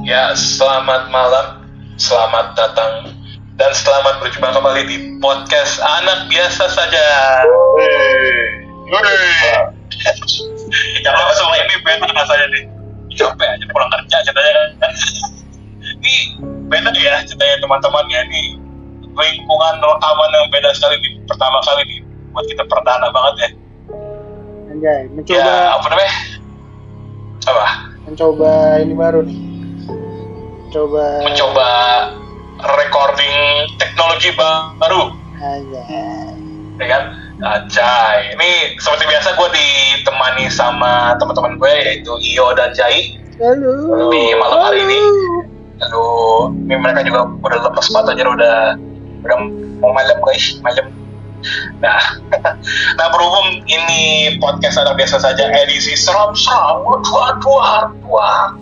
Ya, selamat malam, selamat datang, dan selamat berjumpa kembali di podcast Anak Biasa Saja. Yang langsung ini beda rasanya nih. Capek aja pulang kerja ceritanya kan. Ini beda ya ceritanya teman-teman ya. Ini lingkungan rekaman yang beda sekali nih. Pertama kali nih buat kita perdana banget ya. Anjay, mencoba. Ya, apa namanya? Apa? Mencoba ini baru nih. Mencoba recording teknologi baru. Anjay. Ya kan? Anjay. Ini seperti biasa gue ditemani sama teman-teman gue yaitu Iyo dan Jai. Halo. Di malam hari ini. Lalu ini mereka juga udah lepas badannya udah mau malam guys, malam. Nah, berhubung ini podcast Anak Biasa Saja edisi seram-seram, wah.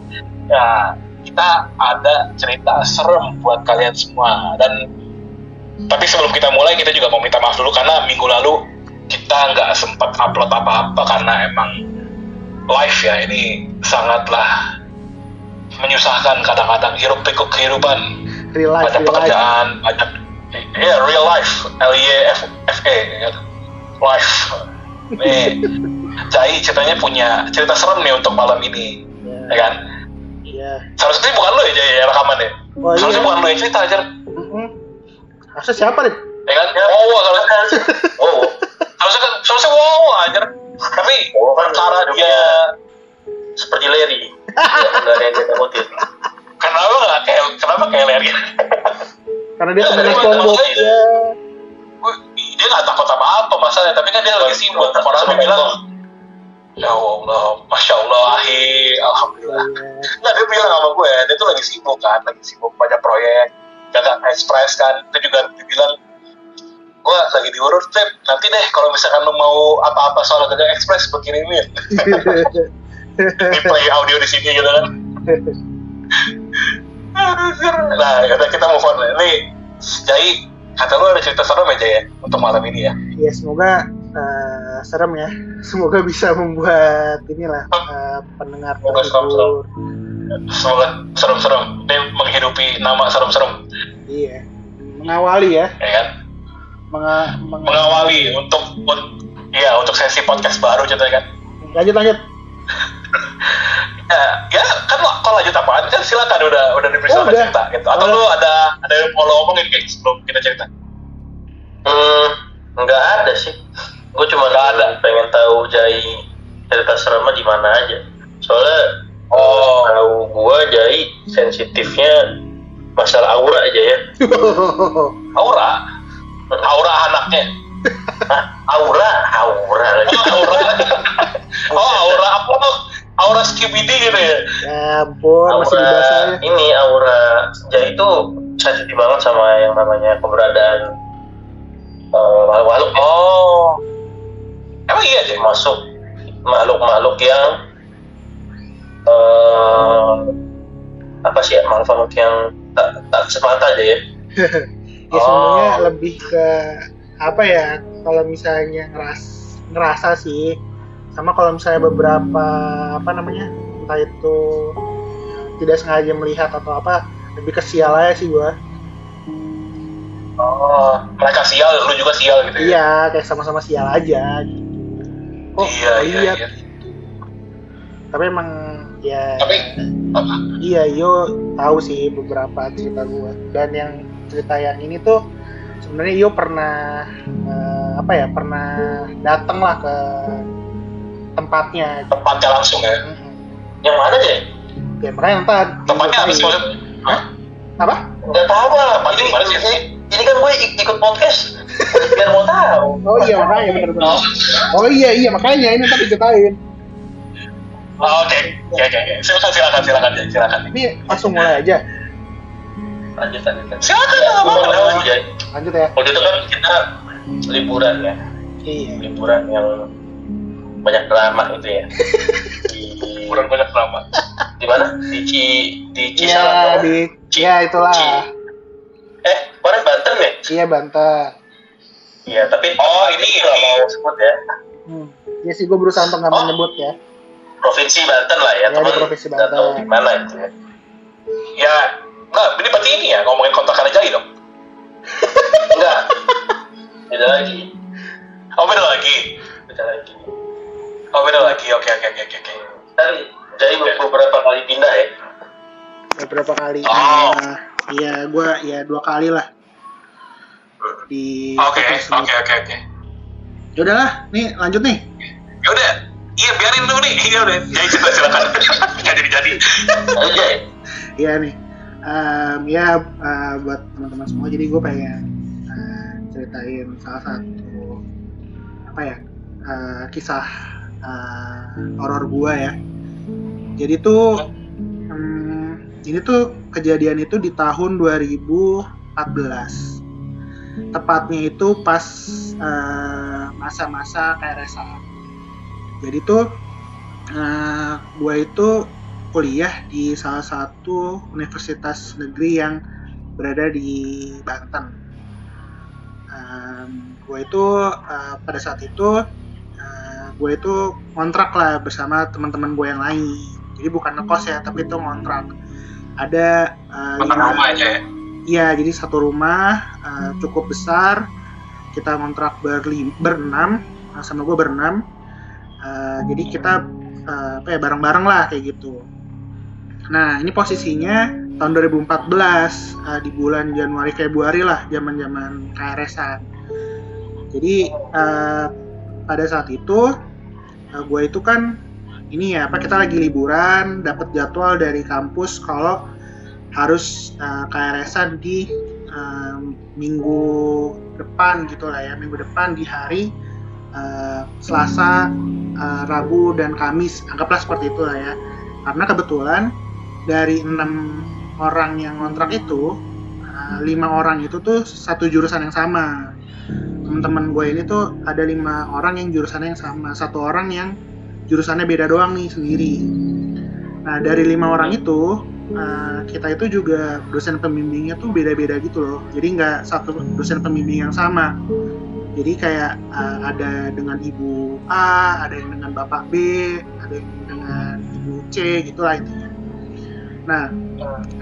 Ya, kita ada cerita serem buat kalian semua. Tapi sebelum kita mulai, kita juga mau minta maaf dulu karena minggu lalu kita nggak sempat upload apa-apa karena emang live ya, ini sangatlah menyusahkan kadang-kadang, hiruk pikuk kehidupan, banyak pekerjaan, banyak real life, LYFE ya, live. Nih, Jai ceritanya punya cerita serem nih untuk malam ini, ya kan? Iya. Seharusnya bukan lo ya Jai ya rekaman ya. Seharusnya bukan lo yang cerita aja. Harusnya siapa nih? Ya kan? Harusnya wow aja. Tapi cara dia seperti Larry. Enggak ada yang dia takutin. Kenapa kayak Larry? Karena dia temennya SpongeBob ya. Dia nggak takut apa-apa masalahnya, tapi kan dia lagi sibuk. Orang bilang, ya Allah, Masya Allah, Alhamdulillah. Nggak, dia bilang sama gue, dia tuh lagi sibuk banyak proyek, Gagang Express kan. Itu juga dibilang, gue lagi diurus, Trip, nanti deh kalau misalkan lu mau apa-apa soal Gagang Express, gue kirimin. Di play audio di sini gitu kan. Nah, udah kita move on. Nih, Jai, kata lu ada cerita serem aja ya untuk malam ini ya? Ya, semoga serem ya. Semoga bisa membuat inilah pendengar terhibur. Semoga serem-serem. Dia menghidupi nama serem-serem. Iya, mengawali ya. Ya kan? Mengawali untuk sesi podcast baru ceritanya kan. Lanjut. Ya kan kalau lanjut apaan kan silakan udah dipersilakan cerita gitu. Atau lu ada yang mau lo omongin kayak sebelum kita cerita? Nggak ada sih. Gue cuma pengen tahu Jai cerita seremnya di mana aja. Soalnya tahu gue Jai sensitifnya masalah aura aja ya. Aura anaknya. Aura lagi. Aura apa tuh? Aura skibidi gitu ya? Ya ampun, masih dibahasnya. Ini aura Jai itu sensitif banget sama yang namanya keberadaan makhluk-makhluk. Emang iya sih? Masuk makhluk-makhluk yang apa sih ya, makhluk yang tak semata aja ya. Ya sebenarnya lebih ke apa ya, kalau misalnya ngerasa sih, sama kalau misalnya beberapa entah itu tidak sengaja melihat atau apa, lebih ke sial aja sih gua. Mereka sial, lu juga sial gitu ya? Iya, kayak sama-sama sial aja gitu. Iya. Tapi emang ya. Tapi apa? Iya, Yo tahu sih beberapa cerita gua. Dan yang cerita yang ini tuh sebenarnya Yo pernah pernah datang lah ke tempatnya langsung ya. Yang mana sih? Ya makanya ntar tempatnya apa sih maksudnya? Apa? Nggak tahu lah. Ini kan gue ikut podcast biar mau tahu. Oh iya makanya benar-benar. Oh iya makanya ini ntar diceritain. Oke. Silakan. Ini langsung mulai aja. Lanjut. Silakan. Lanjut ya. Waktu itu kan kita liburan ya. Iya. Liburan yang banyak drama gitu ya. Liburan banyak drama. Di mana? Di Cisaran. Ya itulah. Kemarin Banten ya? Iya Banten. Iya, tapi ini nggak mau sebut ya. Ya sih gue berusaha untuk nggak menyebut ya. Provinsi Banten lah ya, Ya, di Provinsi nggak tahu Banten. di mana itu ya. Ya, nah ini berarti ini ya ngomongin kontrakan aja dong. Enggak. Beda lagi. Oh beda lagi. Beda lagi. Oh beda lagi. Oke. Kan jadi beberapa kali pindah ya. Beberapa kali. Oh. Iya, gue ya 2 kali lah di Oke. kota tersebut. Ya Udahlah, nih lanjut nih. udah. Iya biarin dulu nih. Iya udah. Jadi cerita silakan. Nggak jadi. Aja ya. Iya nih. Buat teman-teman semua, jadi gue pengen ceritain salah satu kisah horor gue ya. Jadi tuh ini tuh kejadian itu di tahun 2014. Tepatnya itu pas masa-masa KRS-an. Jadi tuh gue itu kuliah di salah satu universitas negeri yang berada di Banten. Gue itu pada saat itu gue itu ngontrak lah bersama teman-teman gue yang lain. Jadi bukan ngekos ya, tapi itu ngontrak. Ada Rumah aja ya. Iya, jadi satu rumah cukup besar. Kita ngontrak berenam, sama gue berenam. Jadi kita bareng-bareng lah kayak gitu. Nah, ini posisinya tahun 2014 di bulan Januari Februari lah, zaman-zaman KRS-an. Jadi pada saat itu gue itu kan kita lagi liburan, dapat jadwal dari kampus kalau harus KRS-an di minggu depan gitu lah ya, minggu depan di hari Selasa, Rabu dan Kamis, anggaplah seperti itu lah ya. Karena kebetulan dari 6 orang yang ngontrak itu 5 orang itu tuh satu jurusan yang sama. Teman-teman gue ini tuh ada 5 orang yang jurusannya yang sama, 1 orang yang jurusannya beda doang nih sendiri. Nah dari 5 orang itu kita itu juga dosen pembimbingnya tuh beda-beda gitu loh. Jadi nggak satu dosen pembimbing yang sama. Jadi kayak ada dengan ibu A, ada yang dengan bapak B, ada yang dengan ibu C gitulah intinya. Nah,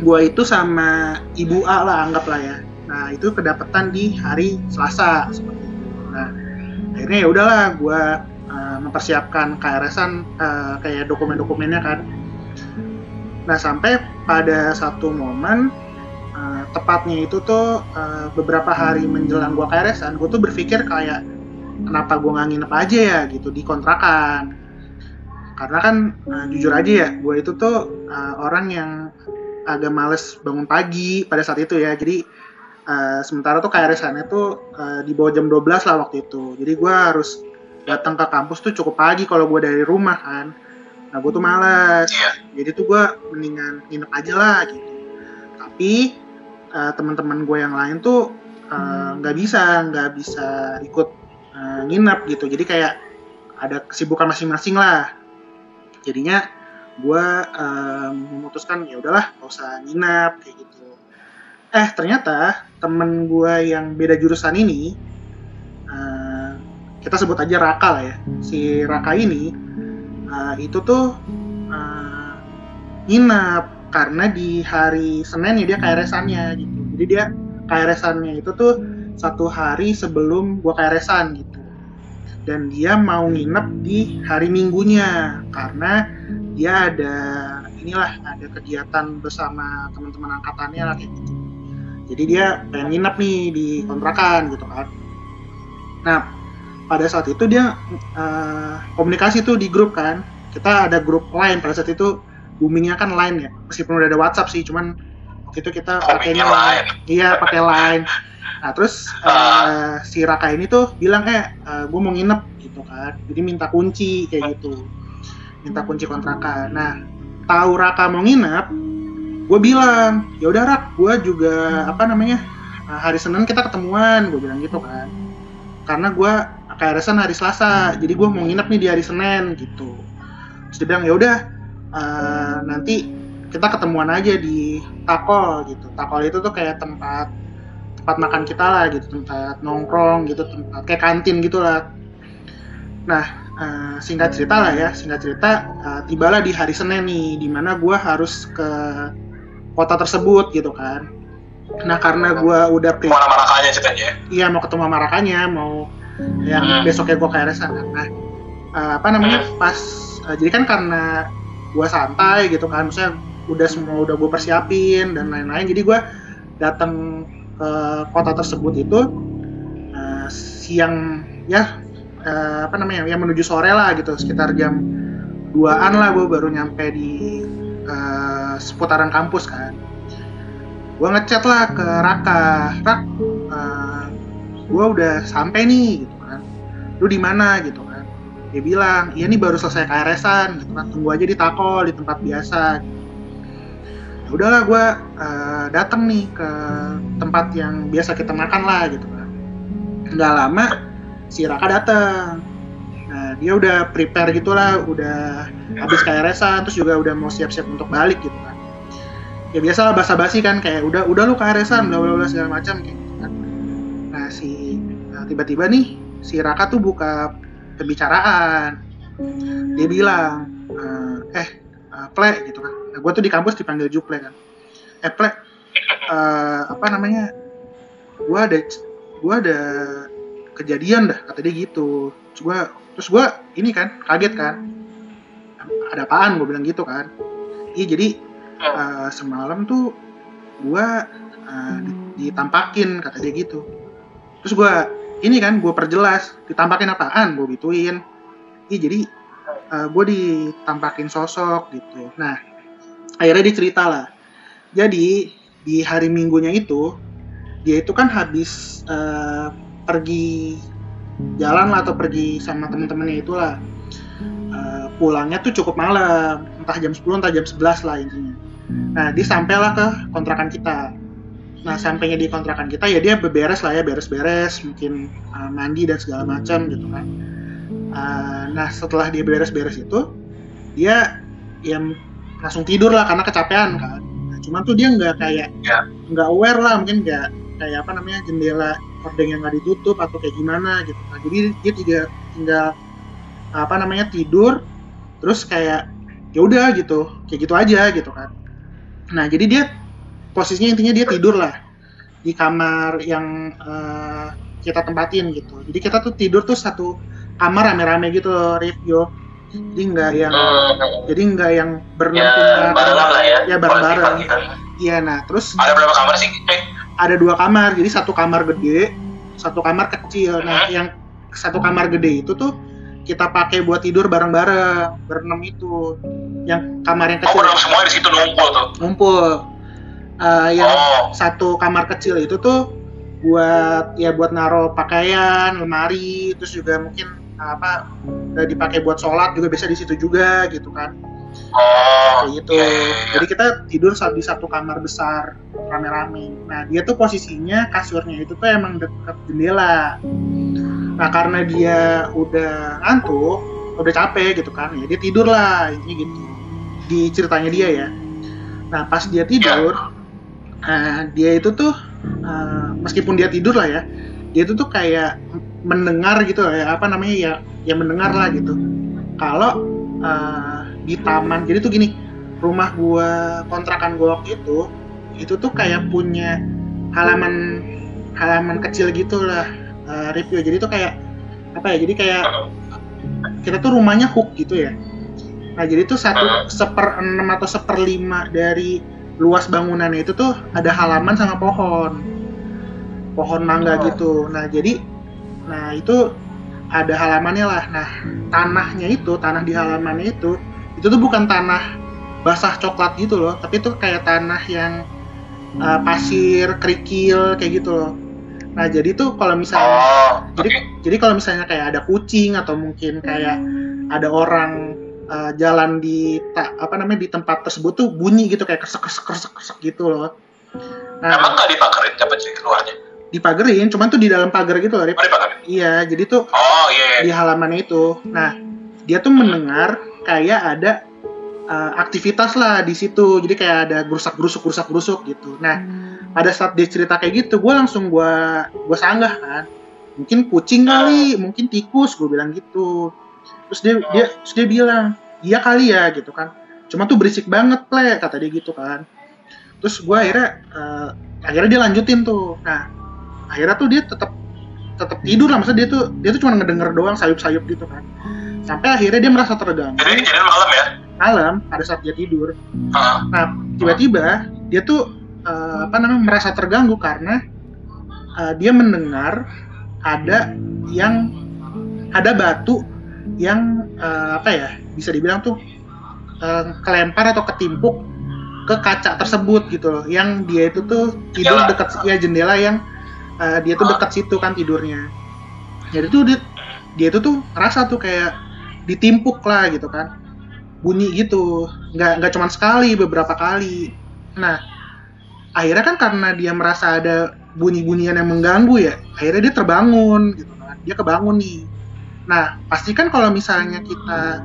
gue itu sama ibu A lah anggaplah ya. Nah itu kedapatan di hari Selasa seperti itu. Nah akhirnya ya udahlah gue mempersiapkan KRS-an kayak dokumen-dokumennya kan. Nah sampai pada satu momen tepatnya itu tuh beberapa hari menjelang gue KRS-an, gue tuh berpikir kayak kenapa gue nggak nginep aja ya gitu di kontrakan. Karena kan jujur aja ya, gue itu tuh orang yang agak males bangun pagi pada saat itu ya. Jadi sementara tuh KRS-annya tuh di bawah jam 12 lah waktu itu. Jadi gue harus datang ke kampus tuh cukup pagi kalau gue dari rumah kan. Nah gue tuh males. Jadi tuh gue mendingan nginep aja lah gitu. Tapi teman-teman gue yang lain tuh nggak bisa ikut nginep gitu. Jadi kayak ada kesibukan masing-masing lah. Jadinya gue memutuskan ya udahlah nggak usah nginep kayak gitu. Ternyata temen gue yang beda jurusan ini, kita sebut aja Raka lah ya. Si Raka ini itu tuh nginep karena di hari Senin ya dia KRS-annya gitu. Jadi dia KRS-annya itu tuh 1 hari sebelum gue KRS-an gitu. Dan dia mau nginep di hari Minggunya karena dia ada kegiatan bersama teman-teman angkatannya lah kayak gitu. Jadi dia pengen nginep nih di kontrakan gitu kan. Nah pada saat itu dia komunikasi tuh di grup kan. Kita ada grup Line pada saat itu, boomingnya kan Line ya. Meskipun udah ada WhatsApp sih, cuman waktu itu kita pakainya Line. Iya pakai Line. Nah terus si Raka ini tuh bilang gue mau nginep gitu kan. Jadi minta kunci kayak gitu. Minta kunci kontrakan. Nah tahu Raka mau nginep, gue bilang ya udah Rak, gue juga hari Senin kita ketemuan, gue bilang gitu kan. Karena gue KRS-an hari Selasa, jadi gue mau nginep nih di hari Senin gitu. Terus dia bilang ya udah nanti kita ketemuan aja di Takol gitu. Takol itu tuh kayak tempat tempat makan kita lah gitu, tempat nongkrong gitu, tempat kayak kantin gitulah. Nah, singkat cerita, tibalah di hari Senin nih, di mana gue harus ke kota tersebut gitu kan. Nah, karena gue udah mau sama Rakanya ceritanya. Iya, mau ketemu sama Rakanya, mau yang besoknya gue ke RS-an. Nah, pas jadi kan karena gue santai gitu kan, maksudnya udah gue persiapin dan lain-lain, jadi gue datang ke kota tersebut itu siang ya, ya menuju sore lah gitu, sekitar jam 2-an lah gue baru nyampe di seputaran kampus kan. Gue ngechat lah ke Raka, gue udah sampai nih gitu kan, lu di mana gitu kan. Dia bilang, iya nih baru selesai KRS-an gitu kan, tunggu aja di Takol, di tempat biasa gitu. Ya udahlah gue datang nih ke tempat yang biasa kita makan lah gitu kan. Nggak lama si Raka datang. Nah, dia udah prepare gitulah, udah habis KRS-an, terus juga udah mau siap-siap untuk balik gitu kan. Ya biasalah basa-basi kan, kayak udah lu KRS-an, bla bla bla segala macam kayak gitu kan. Nah, tiba-tiba nih si Raka tuh buka pembicaraan. Dia bilang, Ple gitu kan. Nah, gue tuh di kampus dipanggil Juple kan. Ple, gue ada kejadian dah, kata dia gitu. Terus gue ini kan kaget kan, ada apaan, gue bilang gitu kan. Iya, jadi semalam tuh gue ditampakin, kata dia gitu. Terus gue ini kan, gue perjelas, ditampakin apaan, gue gituin. Iya, jadi gue ditampakin sosok gitu. Nah, akhirnya dia cerita lah. Jadi di hari Minggunya itu, dia itu kan habis pergi jalan lah, atau pergi sama temen-temennya itulah. Pulangnya tuh cukup malam, entah jam 10, entah jam 11 lah intinya. Nah, dia sampailah ke kontrakan kita. Nah, sampainya di kontrakan kita, ya dia beberes lah ya, beres-beres, mungkin mandi dan segala macam gitu kan. Nah, setelah dia beres-beres itu, dia ya langsung tidur lah karena kecapean kan. Nah, cuman tuh dia nggak aware lah, mungkin nggak kayak jendela hordeng yang nggak ditutup atau kayak gimana gitu kan. Jadi dia tinggal tidur, terus kayak ya udah gitu, kayak gitu aja gitu kan. Nah, jadi dia posisinya intinya dia tidur lah di kamar yang kita tempatin gitu. Jadi kita tuh tidur tuh satu kamar rame-rame gitu loh, Review. Jadi nggak yang berenam barengan lah ya. Ya bareng-bareng. Iya, nah terus ada berapa kamar sih? Ada 2 kamar, jadi satu kamar gede, satu kamar kecil. Nah, yang satu kamar gede itu tuh kita pakai buat tidur bareng-bareng, berenam itu. Yang kamar yang kecil. Berenam semua di situ Ngumpul. Yang satu kamar kecil itu tuh buat naruh pakaian, lemari, terus juga mungkin dipakai buat sholat juga bisa di situ juga gitu kan. Kayak gitu. Jadi kita tidur di satu kamar besar rame-rame. Nah, dia tuh posisinya kasurnya itu tuh emang dekat jendela. Nah, karena dia udah ngantuk, udah capek gitu kan, ya dia tidur lah, intinya gitu. Di ceritanya dia ya. Nah, pas dia tidur, dia itu tuh meskipun dia tidur lah ya, dia itu tuh kayak mendengar gitu ya, ya mendengar lah gitu. Kalau di taman, jadi tuh gini, rumah gua, kontrakan gua waktu itu tuh kayak punya halaman kecil gitu lah, Review. Jadi tuh kayak jadi kayak kita tuh rumahnya hook gitu ya. Nah, jadi tuh 1/6 atau 1/5 dari luas bangunannya itu tuh ada halaman sama pohon mangga gitu. Nah, itu ada halamannya lah. Nah, tanah di halamannya itu tuh bukan tanah basah coklat gitu loh, tapi itu kayak tanah yang pasir, kerikil kayak gitu loh. Nah, jadi tuh kalau misalnya jadi kalau misalnya kayak ada kucing atau mungkin kayak ada orang jalan di tempat tersebut tuh bunyi gitu, kayak kresek gitu loh. Nah, emang nggak dipagerin apa sih keluarnya? Dipagerin, cuman tuh di dalam pagar gitu loh, Rip. Iya, jadi tuh di halamannya itu. Nah, dia tuh mendengar kayak ada aktivitas lah di situ. Jadi kayak ada gerusak-gerusuk gitu. Nah, pada saat dia cerita kayak gitu, gue langsung gue sanggah kan. Mungkin kucing kali, mungkin tikus, gue bilang gitu. Terus dia bilang, iya kali ya gitu kan. Cuma tuh berisik banget kata dia gitu kan. Terus gue akhirnya dia lanjutin tuh. Nah, akhirnya tuh dia tetap tidur lah. Maksudnya dia tuh cuma ngedenger doang sayup-sayup gitu kan. Sampai akhirnya dia merasa terganggu. Jadi kejadian malam ya? Malam, pada saat dia tidur. Nah, tiba-tiba dia tuh merasa terganggu karena dia mendengar ada batu yang bisa dibilang tuh kelempar atau ketimpuk ke kaca tersebut gitu loh. Yang dia itu tuh tidur dekat jendela yang dia tuh dekat situ kan tidurnya. Jadi tuh dia itu tuh ngerasa tuh kayak ditimpuk lah gitu kan. Bunyi gitu. Nggak cuma sekali, beberapa kali. Nah, akhirnya kan karena dia merasa ada bunyi-bunyian yang mengganggu ya, akhirnya dia terbangun gitu kan. Dia kebangun nih. Nah, pastikan kalau misalnya kita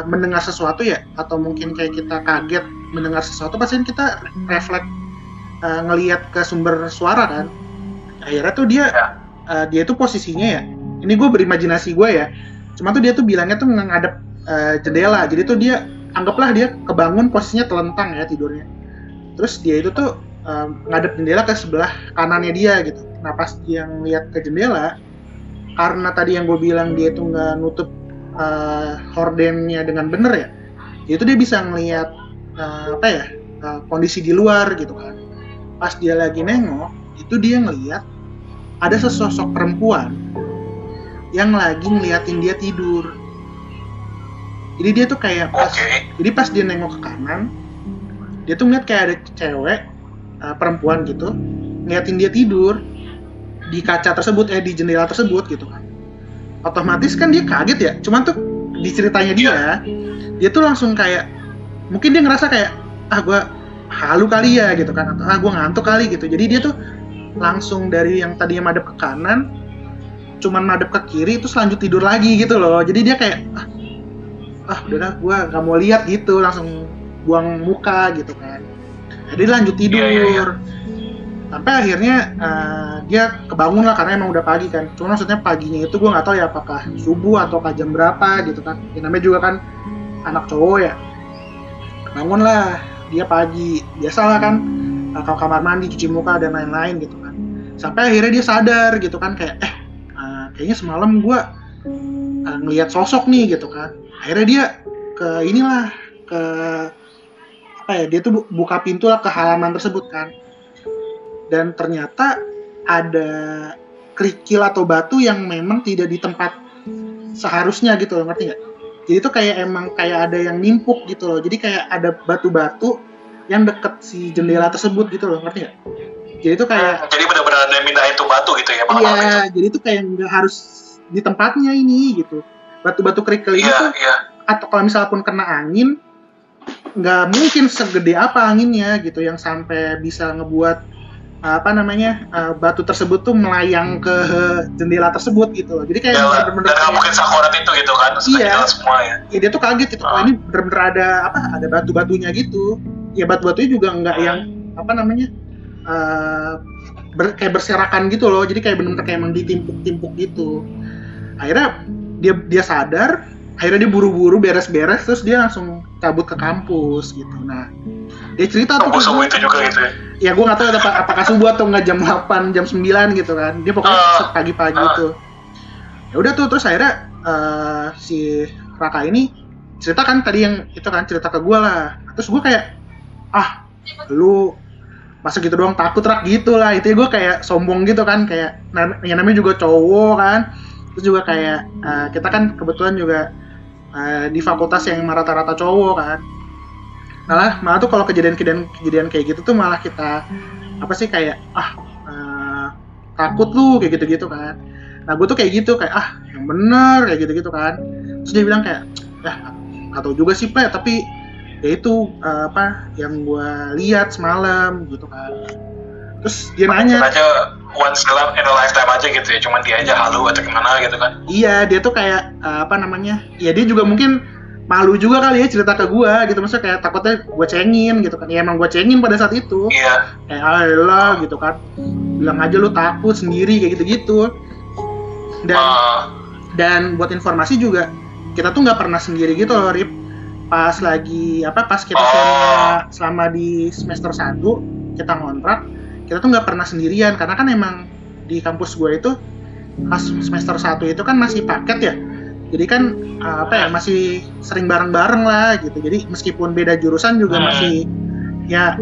mendengar sesuatu ya, atau mungkin kayak kita kaget mendengar sesuatu, pasti kita refleks ngelihat ke sumber suara kan. Akhirnya tuh dia tuh posisinya ya, ini gue berimajinasi gue ya, cuma tuh dia tuh bilangnya tuh ngadep jendela. Jadi tuh dia, anggaplah dia kebangun posisinya telentang ya tidurnya. Terus dia itu tuh ngadep jendela ke sebelah kanannya dia gitu. Nah, pas dia ngeliat ke jendela, karena tadi yang gue bilang dia tuh nggak nutup hordennya dengan bener ya, itu dia bisa ngelihat kondisi di luar gitu kan. Pas dia lagi nengok, itu dia ngelihat ada sesosok perempuan yang lagi ngeliatin dia tidur. Jadi dia tuh kayak pas dia nengok ke kanan, dia tuh ngeliat kayak ada cewek perempuan gitu ngeliatin dia tidur di kaca tersebut, di jendela tersebut gitu kan. Otomatis kan dia kaget ya, cuman tuh di ceritanya dia tuh langsung kayak, mungkin dia ngerasa kayak, gue halu kali ya gitu kan, atau gue ngantuk kali gitu. Jadi dia tuh langsung dari yang tadinya madep ke kanan, cuman madep ke kiri, terus lanjut tidur lagi gitu loh. Jadi dia kayak, udahlah gue gak mau lihat gitu, langsung buang muka gitu kan. Jadi lanjut tidur. Sampai akhirnya dia kebangun lah karena emang udah pagi kan. Cuma maksudnya paginya itu gue nggak tahu ya apakah subuh atau jam berapa gitu kan. Ya, namanya juga kan anak cowok ya. Bangun lah dia pagi. Biasalah kan ke kamar mandi, cuci muka dan lain-lain gitu kan. Sampai akhirnya dia sadar gitu kan kayak kayaknya semalam gue ngelihat sosok nih gitu kan. Akhirnya dia dia tuh buka pintu lah ke halaman tersebut kan. Dan ternyata ada kerikil atau batu yang memang tidak di tempat seharusnya gitu loh, ngerti nggak? Jadi itu kayak ada yang nimpuk gitu loh. Jadi kayak ada batu-batu yang deket si jendela tersebut gitu loh, ngerti nggak? Jadi itu kayak jadi benar-benar ada yang mindahin tuh batu gitu ya? Iya, jadi itu kayak nggak harus di tempatnya ini gitu. Batu-batu kerikil ini tuh, atau kalau misalnya pun kena angin, nggak mungkin segede apa anginnya gitu yang sampai bisa ngebuat batu tersebut tuh melayang ke jendela tersebut gitu loh. Jadi kayak bener-bener dan nggak mungkin sakurat itu gitu kan, semua ya. Iya, dia tuh kaget gitu. Ini bener-bener ada batu-batunya gitu. Ya batu-batunya juga nggak yang kayak berserakan gitu loh. Jadi kayak bener-bener kayak emang ditimpuk-timpuk gitu. Akhirnya dia sadar, akhirnya dia buru-buru beres-beres, terus dia langsung cabut ke kampus gitu. Nah, dia cerita tuh subuh itu juga gitu ya? Ya gue nggak tahu apakah subuh atau nggak jam 8, jam 9 gitu kan. Dia pokoknya pagi-pagi itu. Ya udah tuh, terus akhirnya si Raka ini cerita kan tadi yang itu kan, cerita ke gue lah. Terus gue kayak, lu masa gitu doang takut Rak gitu lah. Itu gue kayak sombong gitu kan, kayak yang namanya juga cowok kan. Terus juga kayak kita kan kebetulan juga di fakultas yang rata-rata cowok kan. Malah tuh kalau kejadian kayak gitu tuh malah kita kayak takut lu kayak gitu-gitu kan. Nah gue tuh kayak gitu kayak yang bener kayak gitu-gitu kan. Terus dia bilang kayak nggak tahu juga sih tapi ya itu yang gue lihat semalam gitu kan. Terus dia nanya aja once in a lifetime aja gitu ya, cuman dia aja halu atau gimana gitu kan. Iya, dia tuh kayak ya dia juga mungkin malu juga kali ya cerita ke gue gitu, maksudnya kayak takutnya gue cengin gitu kan. Ya emang gue cengin pada saat itu. Iya. Kayak ayolah gitu kan, bilang aja lu takut sendiri kayak gitu-gitu. Dan buat informasi juga, kita tuh nggak pernah sendiri gitu loh, Rip. Pas kita selama di semester 1 kita ngontrak, kita tuh nggak pernah sendirian, karena kan emang di kampus gue itu pas semester 1 itu kan masih paket ya. Jadi kan masih sering bareng-bareng lah gitu. Jadi meskipun beda jurusan juga masih ya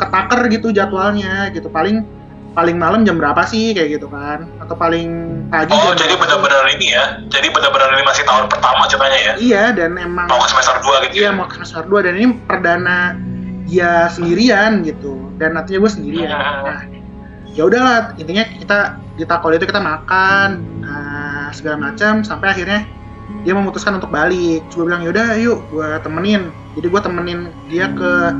ketaker gitu jadwalnya gitu. Paling malam jam berapa sih kayak gitu kan, atau paling pagi. Jadi benar-benar ini ya. Jadi benar-benar ini masih tahun pertama ceritanya ya. Iya, dan emang mau ke semester 2 gitu. Iya, mau ke semester 2 dan ini perdana dia sendirian gitu. Dan nantinya gue sendirian. Nah, ya udahlah, intinya kita kalau itu kita makan segala macam sampai akhirnya dia memutuskan untuk balik. Gue bilang yaudah yuk gue temenin. Jadi gue temenin dia ke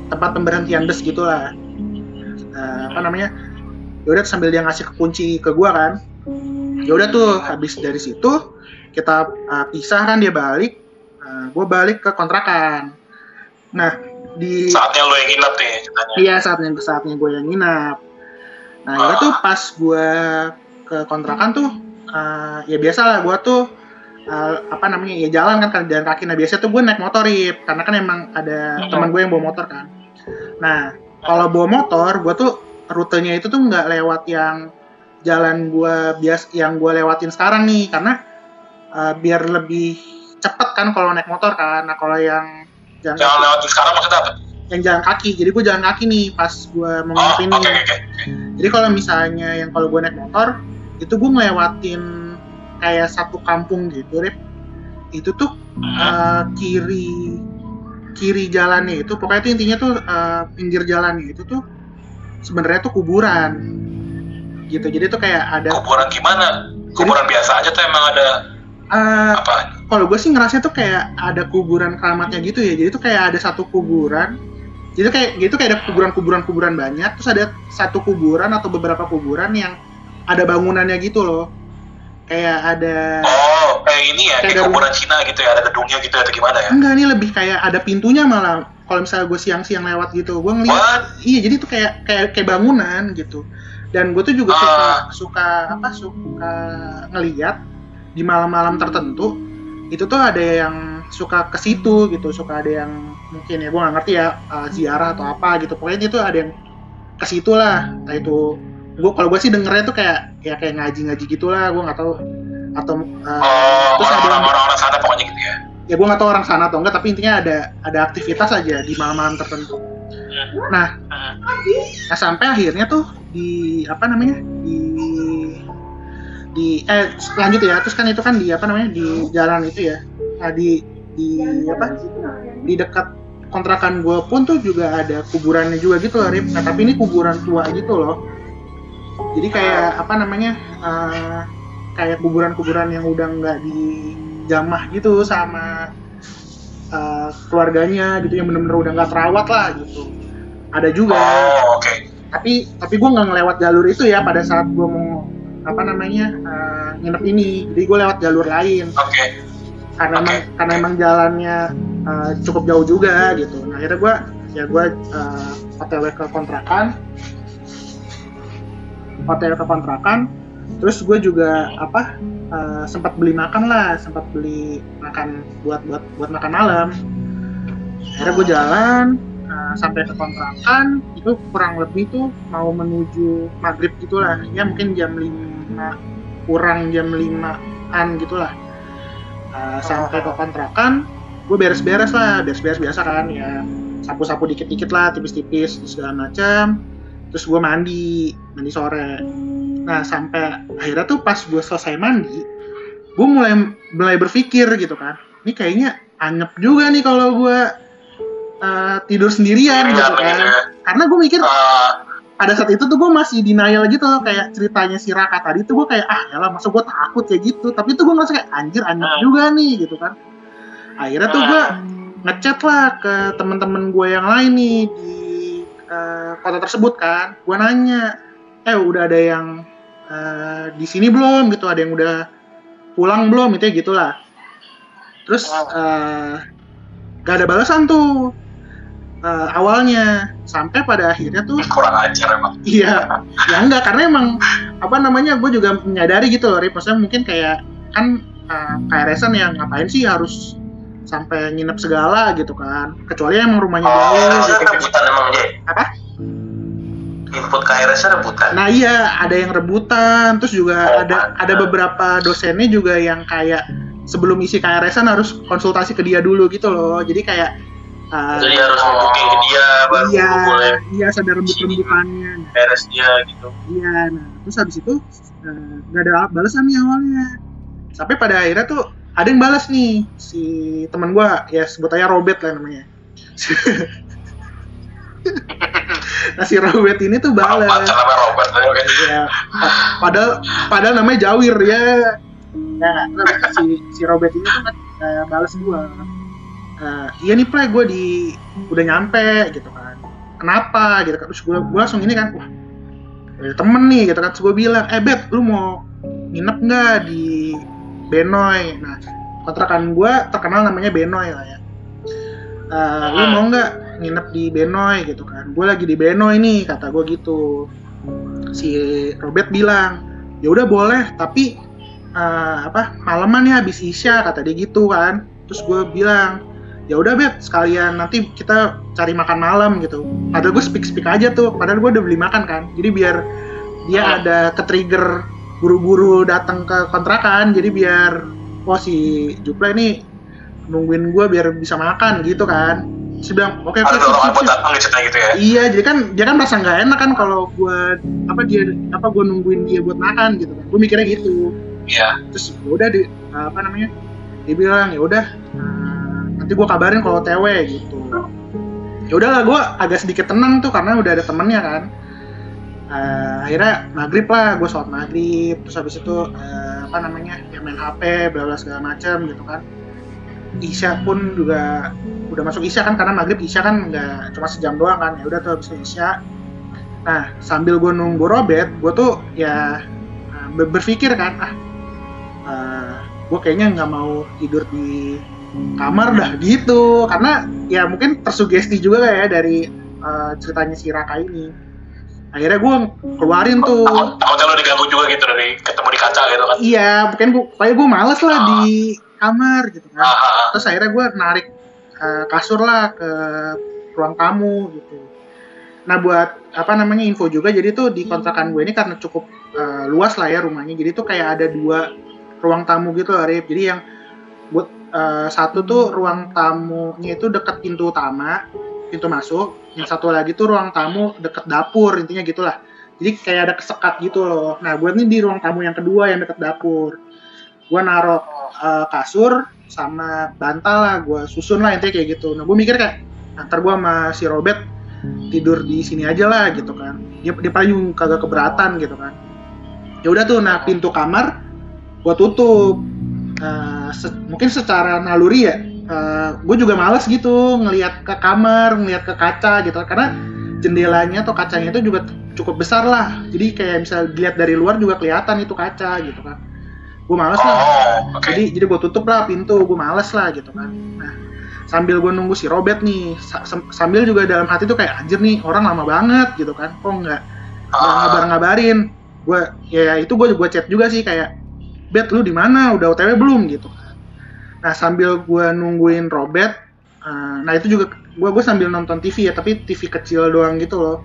tempat pemberhentian bus gitulah. Yaudah sambil dia ngasih kunci ke gue kan. Yaudah tuh habis dari situ kita pisah kan, dia balik, gue balik ke kontrakan. Nah di saatnya lo yang nginap nih ceritanya. Iya, saatnya gue yang nginap. Nah itu tuh pas gue ke kontrakan tuh ya biasa lah gue tuh ya jalan kan, jalan kaki. Nah biasa tuh gue naik motor, Rip, karena kan emang ada teman gue yang bawa motor kan. Nah kalau bawa motor gue tuh rutenya itu tuh nggak lewat yang jalan yang gue lewatin sekarang nih, karena biar lebih cepet kan kalau naik motor kan. Nah kalau yang jalan lewatin sekarang maksudnya apa? Yang jalan kaki, jadi gue jalan kaki nih pas gue mau nginep ini. Okay. Jadi kalau misalnya kalau gue naik motor itu gue ngelewatin kayak satu kampung gitu, Rip. Itu tuh kiri jalannya itu, pokoknya itu intinya tuh pinggir jalannya itu tuh sebenarnya tuh kuburan gitu. Jadi tuh kayak ada kuburan gimana? Kuburan biasa aja tuh emang ada apa? Kalau gue sih ngerasa tuh kayak ada kuburan keramatnya gitu ya. Jadi tuh kayak ada satu kuburan. Jadi kayak ada kuburan banyak. Terus ada satu kuburan atau beberapa kuburan yang ada bangunannya gitu loh. Kayak ada kayak ini ya, kayak kuburan Cina gitu ya, ada gedungnya gitu atau gimana ya? Enggak, nih lebih kayak ada pintunya malah. Kalau misalnya gue siang-siang lewat gitu, gue ngeliat. Iya, jadi tuh kayak bangunan gitu. Dan gue tuh juga suka ngeliat di malam-malam tertentu itu tuh ada yang suka ke situ gitu, suka ada yang mungkin ya gue nggak ngerti ya ziarah atau apa gitu. Pokoknya itu ada yang ke situ lah. Entah itu kalau gue sih dengernya tuh kayak ngaji gitulah, gue nggak tahu atau terus orang-orang sana pokoknya gitu ya. Ya gue nggak tahu orang sana atau enggak, tapi intinya ada aktivitas aja di malam-malam tertentu. Nah sampai akhirnya tuh di lanjut ya. Terus kan itu kan di di jalan itu ya. Nah, di dekat kontrakan gue pun tuh juga ada kuburannya juga gitu loh, Rip. Nah tapi ini kuburan tua gitu loh. Jadi kayak kayak kuburan yang udah nggak dijamah gitu sama keluarganya gitu, yang bener-bener udah nggak terawat lah gitu. Ada juga. Tapi gue nggak ngelewat jalur itu ya pada saat gue mau nginep ini. Jadi gue lewat jalur lain. Karena emang jalannya cukup jauh juga gitu. Nah akhirnya gue OTW ke kontrakan. Terus gue juga sempat beli makan buat makan malam. Akhirnya gue jalan sampai ke kontrakan itu kurang lebih tuh mau menuju maghrib gitulah ya, mungkin jam 5 kurang jam 5-an gitulah. Sampai ke kontrakan gue beres-beres biasa kan ya, sapu-sapu dikit-dikit lah, tipis-tipis segala macam. Terus gue mandi sore. Nah sampai akhirnya tuh pas gue selesai mandi, gue mulai berpikir gitu kan, ini kayaknya anyep juga nih kalau gue tidur sendirian gitu kan. Karena gue mikir pada saat itu tuh gue masih denial gitu loh, kayak ceritanya si Raka tadi tuh gue kayak yalah masa gue takut kayak gitu. Tapi tuh gue ngerasa kayak anjir anyep juga nih gitu kan. Akhirnya tuh gue ngechat lah ke teman-teman gue yang lain nih di kota tersebut kan. Gue nanya, udah ada yang di sini belum gitu, ada yang udah pulang belum, itu ya gitulah. Terus gak ada balasan tuh awalnya, sampai pada akhirnya tuh kurang ajar emang. iya, ya enggak, karena emang apa namanya, gue juga menyadari gitu loh, Rip. Maksudnya mungkin kayak kan KRS-an yang ngapain sih harus sampai nginep segala gitu kan, kecuali emang rumahnya jauh gitu. Rebutan emang dia. Apa? Input KRS rebutan. Nah iya, ada yang rebutan, terus juga ada beberapa dosennya juga yang kayak sebelum isi KRS-an harus konsultasi ke dia dulu gitu loh. Jadi kayak jadi harus booking ke dia baru boleh. Iya, sadar rembukannya. KRS dia gitu. Iya, nah terus habis itu nggak ada balasan nih awalnya. Sampai pada akhirnya tuh ada yang balas nih, si teman gua, ya sebut aja Robert lah namanya. Nah si Robert ini tuh balas. Nama Robert. Ya, padahal namanya Jawir ya. Nah, si Robert ini tuh balas gua. Iya nih Play, gue udah nyampe gitu kan. Kenapa gitu kan? Terus gue langsung ini kan, wah temen nih gitu kan. Terus gue bilang, Bet, lu mau nginep nggak di Benoy? Nah, kontrakan gue terkenal namanya Benoy lah ya. Lu mau nggak nginep di Benoy gitu kan? Gue lagi di Benoy nih, kata gue gitu. Si Robert bilang, ya udah boleh, tapi malaman ya habis Isya, kata dia gitu kan. Terus gue bilang, ya udah Bet, sekalian nanti kita cari makan malam gitu. Padahal gue speak aja tuh, padahal gue udah beli makan kan. Jadi biar dia ada ke-trigger buru-buru datang ke kontrakan. Jadi biar si Jupla ini nungguin gue biar bisa makan gitu kan. Terus dia bilang, oke, ada dorongan buat datang gitu ya. Iya, jadi kan dia kan merasa nggak enak kan kalau gue gue nungguin dia buat makan gitu kan. Gue mikirnya gitu. Iya. Terus udah dia bilang ya udah, nanti gue kabarin kalau TW gitu. Ya udahlah, gue agak sedikit tenang tuh karena udah ada temennya kan. Akhirnya maghrib lah, gue sholat maghrib. Terus habis itu ya main HP, bla bla segala macam gitu kan. Isya pun juga udah masuk Isya kan, karena maghrib Isya kan nggak cuma sejam doang kan. Ya udah tuh habis Isya. Nah sambil gue nunggu Robert, gue tuh ya berpikir kan, gue kayaknya nggak mau tidur di kamar dah gitu, karena ya mungkin tersugesti juga ya dari ceritanya si Raka ini. Akhirnya gue keluarin tuh. Takutnya lo diganggu juga gitu dari ketemu di kaca gitu kan? Iya, kayak gue males lah di kamar gitu kan. Terus akhirnya gue narik kasur lah ke ruang tamu gitu. Nah buat info juga, jadi tuh di kontrakan gue ini karena cukup luas lah ya rumahnya, jadi tuh kayak ada 2 ruang tamu gitu lah, Rip. Jadi yang buat satu tuh ruang tamunya itu dekat pintu utama, pintu masuk. Yang satu lagi tuh ruang tamu dekat dapur, intinya gitulah. Jadi kayak ada kesekat gitu loh. Nah gue nih di ruang tamu yang kedua yang dekat dapur. Gue naruh kasur sama bantal lah, gue susun lah intinya kayak gitu. Nah gue mikir kayak, ntar gue sama si Robert tidur di sini aja lah gitu kan. Dia paling kagak keberatan gitu kan. Ya udah tuh, nah pintu kamar gue tutup. Mungkin secara naluri ya, gue juga malas gitu ngelihat ke kamar, ngelihat ke kaca gitu, karena jendelanya atau kacanya itu juga cukup besar lah, jadi kayak bisa dilihat dari luar juga kelihatan itu kaca gitu kan. Gue malas lah, jadi gue tutup lah pintu, gue malas lah gitu kan. Nah sambil gue nunggu si Robert nih, sambil juga dalam hati tuh kayak, anjir nih orang lama banget gitu kan, kok nggak ngabarin. Gue chat juga sih kayak, Bet, lu di mana? Udah OTW belum gitu. Nah sambil gue nungguin Robert, nah itu juga gue sambil nonton TV ya, tapi TV kecil doang gitu loh.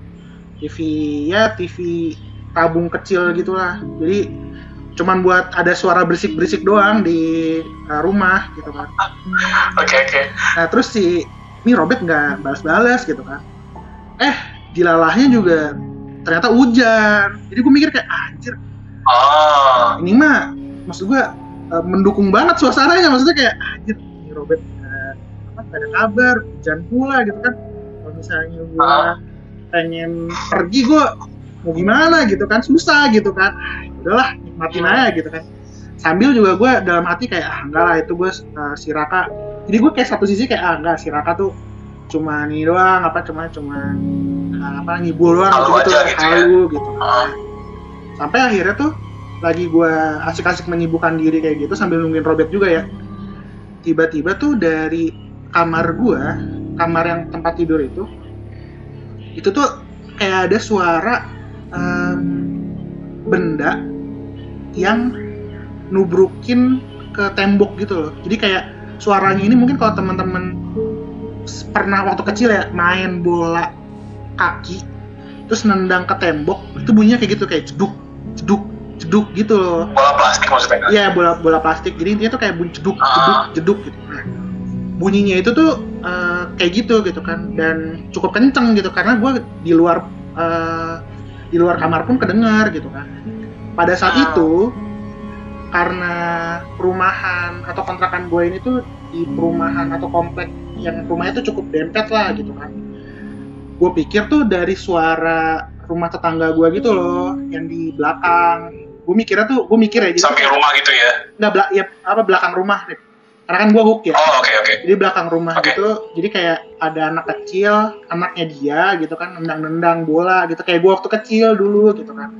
TV tabung kecil gitulah. Jadi cuman buat ada suara berisik doang di rumah gitu kan. Oke. Nah terus ini Robert nggak balas gitu kan. Dilalahnya juga ternyata hujan. Jadi gue mikir kayak, anjir. Ini mah maksud gue mendukung banget suasananya, maksudnya kayak anjir ini Robert gak ada kabar, hujan pula gitu kan. Kalau misalnya gue pengen pergi, gue mau gimana gitu kan, susah gitu kan. Udahlah nikmatin aja gitu kan. Sambil juga gue dalam hati kayak enggak lah, itu gue si Raka. Jadi gue kayak satu sisi kayak enggak, si Raka tuh cuma nih doang, cuma ngibul doang gitu, halu gitu. Sampai akhirnya tuh lagi gue asik-asik menyibukkan diri kayak gitu sambil nungguin Robert juga ya. tiba-tiba tuh dari kamar yang tempat tidur itu tuh kayak ada suara benda yang nubrukin ke tembok gitu loh. Jadi kayak suaranya ini mungkin kalau teman-teman pernah waktu kecil ya main bola kaki terus nendang ke tembok, itu bunyinya kayak gitu, kayak ceduk ceduk ceduk gitu loh. Bola plastik maksudnya kan? Iya, bola plastik. Jadi intinya tuh kayak bunyi ceduk ceduk ceduk gitu. Nah, bunyinya itu tuh kayak gitu kan, dan cukup kenceng gitu karena gue di luar kamar pun kedengar gitu kan. Pada saat itu karena perumahan atau kontrakan gue ini tuh di perumahan atau komplek yang rumahnya tuh cukup dempet lah gitu kan. Gue pikir tuh dari suara rumah tetangga gue gitu loh yang di belakang. Gue mikir ya jadi samping rumah gitu ya? Nggak, belakang rumah nih. Karena kan gue hook ya. Oh, oke. Jadi belakang rumah gitu. Jadi kayak ada anak kecil, anaknya dia gitu kan, nendang-nendang bola gitu, kayak gue waktu kecil dulu gitu kan.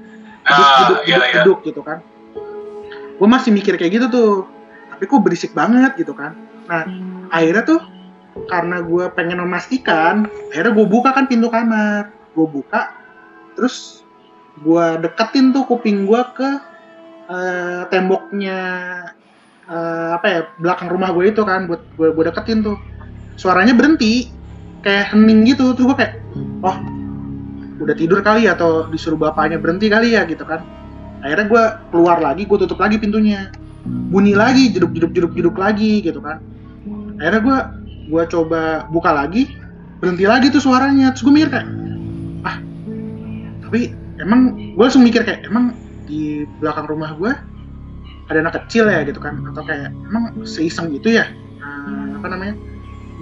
Duduk gitu kan. Gue masih mikir kayak gitu tuh. Tapi kok berisik banget gitu kan. Nah, akhirnya tuh karena gue pengen memastikan, akhirnya gue buka kan pintu kamar. Gue buka, terus gue deketin tuh kuping gue ke temboknya belakang rumah gue itu kan, buat gue deketin tuh. Suaranya berhenti, kayak hening gitu. Terus gue kayak, oh udah tidur kali ya, atau disuruh bapaknya berhenti kali ya gitu kan. Akhirnya gue keluar lagi, gue tutup lagi pintunya. Bunyi lagi, jeduk lagi gitu kan. Akhirnya gue coba buka lagi, berhenti lagi tuh suaranya. Terus gue mikir kayak, tapi emang gue langsung mikir kayak, emang di belakang rumah gue ada anak kecil ya gitu kan, atau kayak emang seiseng gitu ya,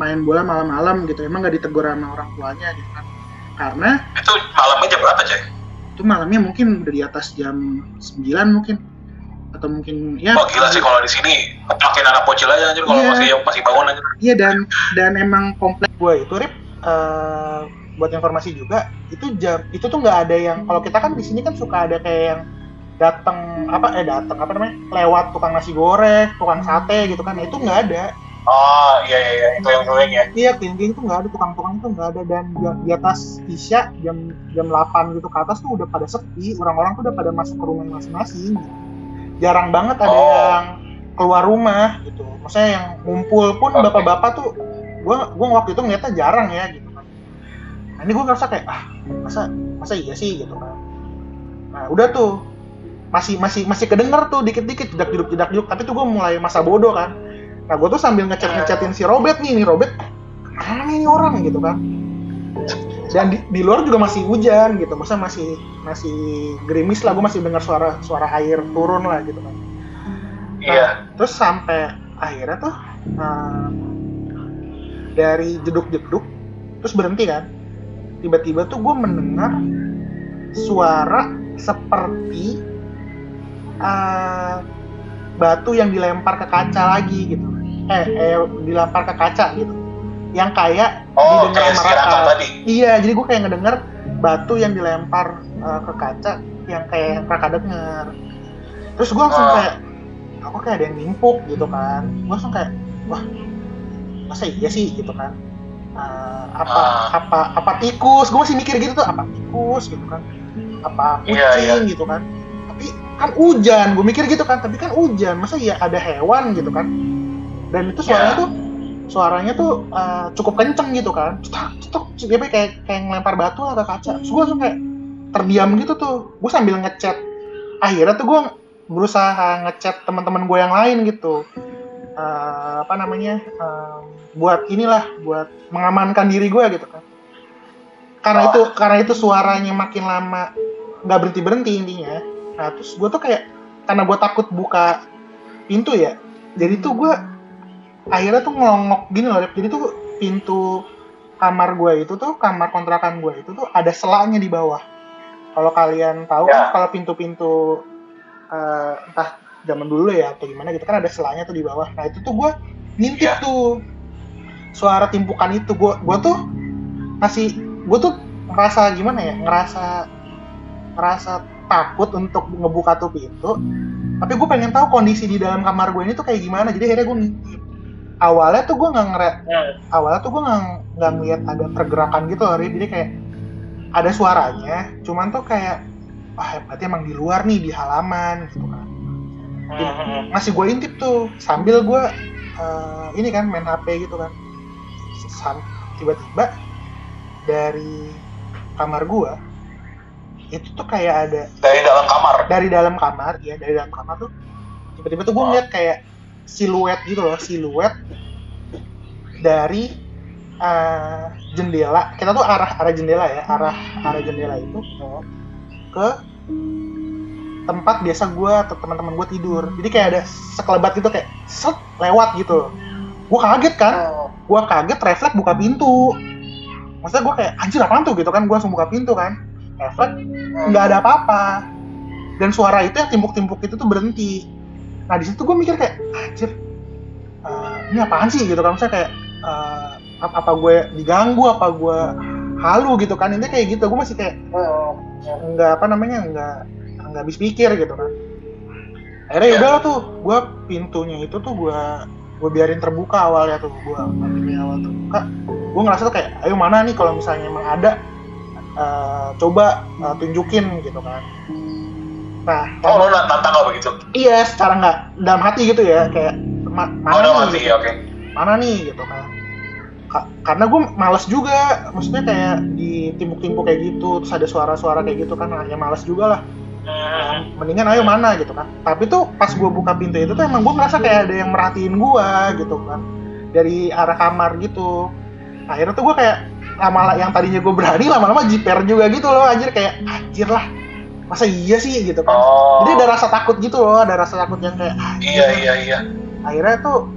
main bola malam-malam gitu, emang gak ditegur sama orang tuanya gitu kan. Karena itu malamnya jam berapa, Cek? Itu malamnya mungkin udah di atas jam 9 mungkin, atau mungkin ya. Oh gila sih kalau di sini makin anak bocil aja anjir kalau masih bangun aja. Iya, dan emang komplek gue itu Rip, buat informasi juga, itu tuh nggak ada yang, kalau kita kan di sini kan suka ada kayak yang datang lewat tukang nasi goreng, tukang sate gitu kan, itu nggak ada. Oh iya itu yang doang ya. Iya, keliling itu nggak ada, tukang-tukang itu nggak ada. Dan di atas Isya jam 8 gitu ke atas tuh udah pada sepi, orang-orang tuh udah pada masuk ke rumah masing-masing. Jarang banget ada yang keluar rumah gitu. Maksudnya yang ngumpul pun bapak-bapak tuh, gua waktu itu ngeliatnya jarang ya gitu kan. Nah, ini gua ngerasa kayak masa iya sih gitu kan. Nah udah tuh masih kedenger tuh dikit-dikit jedak-jeduk, tapi tuh gue mulai masa bodoh kan. Nah gue tuh sambil ngechatin si Robert nih Robert, mana nih orang gitu kan. Dan di luar juga masih hujan gitu, maksudnya masih gerimis lah, gue masih dengar suara air turun lah gitu kan. Nah, terus sampai akhirnya tuh dari jeduk-jeduk terus berhenti kan. Tiba-tiba tuh gue mendengar suara seperti batu yang dilempar ke kaca lagi gitu, dilempar ke kaca gitu, yang kayak didengar sama Raka. Iya, jadi gue kayak ngedenger batu yang dilempar ke kaca yang kayak Raka denger. Terus gue langsung kayak, aku kayak ada yang nimpuk gitu kan. Gue langsung kayak, wah masa iya sih gitu kan. Apa tikus? Gue masih mikir gitu tuh, apa tikus gitu kan, apa kucing gitu kan. Tapi kan hujan, gue mikir gitu kan, tapi kan hujan, masa ya ada hewan gitu kan. Dan itu suaranya tuh cukup kenceng gitu kan, cetok dia kayak ngelempar batu lah ke kaca. Terus gue langsung kayak terdiam gitu tuh. Gue sambil ngechat, akhirnya tuh gue berusaha ngechat teman-teman gue yang lain gitu, buat mengamankan diri gue gitu kan. Karena itu suaranya makin lama nggak berhenti intinya. Nah terus gue tuh kayak, karena gue takut buka pintu ya, jadi tuh gue akhirnya tuh ngelongok gini loh. Jadi tuh pintu kamar gue itu tuh, kamar kontrakan gue itu tuh ada selanya di bawah. Kalau kalian tahu kan, kalau pintu-pintu entah zaman dulu ya atau gimana gitu kan, ada selanya tuh di bawah. Nah itu tuh gue ngintip tuh suara timpukan itu. Gue tuh ngerasa gimana ya, ngerasa takut untuk ngebuka tuh pintu, tapi gue pengen tahu kondisi di dalam kamar gue ini tuh kayak gimana. Jadi akhirnya gue ngintip. awalnya tuh gue nggak ngeliat ada pergerakan gitu loh, jadi kayak ada suaranya, cuman tuh kayak berarti emang di luar nih, di halaman gitu kan. Masih gue intip tuh sambil gue ini kan main HP gitu kan. Tiba-tiba dari kamar gue itu tuh kayak ada dari dalam kamar tuh tiba-tiba tuh gue ngeliat kayak siluet gitu loh, siluet dari jendela. Kita tuh arah jendela ya, arah jendela itu ke tempat biasa gue atau teman-teman gue tidur. Jadi kayak ada sekelebat gitu kayak set lewat gitu. Gue kaget kan, refleks buka pintu. Maksudnya gue kayak anjir apaan tuh gitu kan, gue langsung buka pintu kan, refleks nggak ada apa-apa. Dan suara itu yang timpuk-timpuk itu tuh berhenti. Nah di situ gue mikir kayak anjir, ini apaan sih gitu kan, maksudnya kayak apa gue diganggu, apa gue halu gitu kan, intinya kayak gitu. Gue masih kayak nggak habis pikir gitu kan. Akhirnya udah tuh gue pintunya itu tuh gue biarin terbuka awalnya tuh, pintunya awal terbuka. Gue ngerasa tuh kayak ayo mana nih kalau misalnya emang ada, coba tunjukin gitu kan. Nah, lo nantang nggak begitu? Iya, secara nggak dalam hati gitu ya, kayak mana nih, mana nih gitu kan. Karena gue males juga, maksudnya kayak ditimpuk-timpuk kayak gitu, terus ada suara-suara kayak gitu kan, ya males juga lah. Mendingan ayo mana gitu kan. Tapi tuh pas gue buka pintu itu tuh emang gue ngerasa kayak ada yang merhatiin gue gitu kan, dari arah kamar gitu. Akhirnya tuh gue kayak yang tadinya gue berani lama-lama jiper juga gitu loh, anjir lah, masa iya sih gitu kan. Jadi ada rasa takut gitu loh, ada rasa takut yang kayak iya. Akhirnya tuh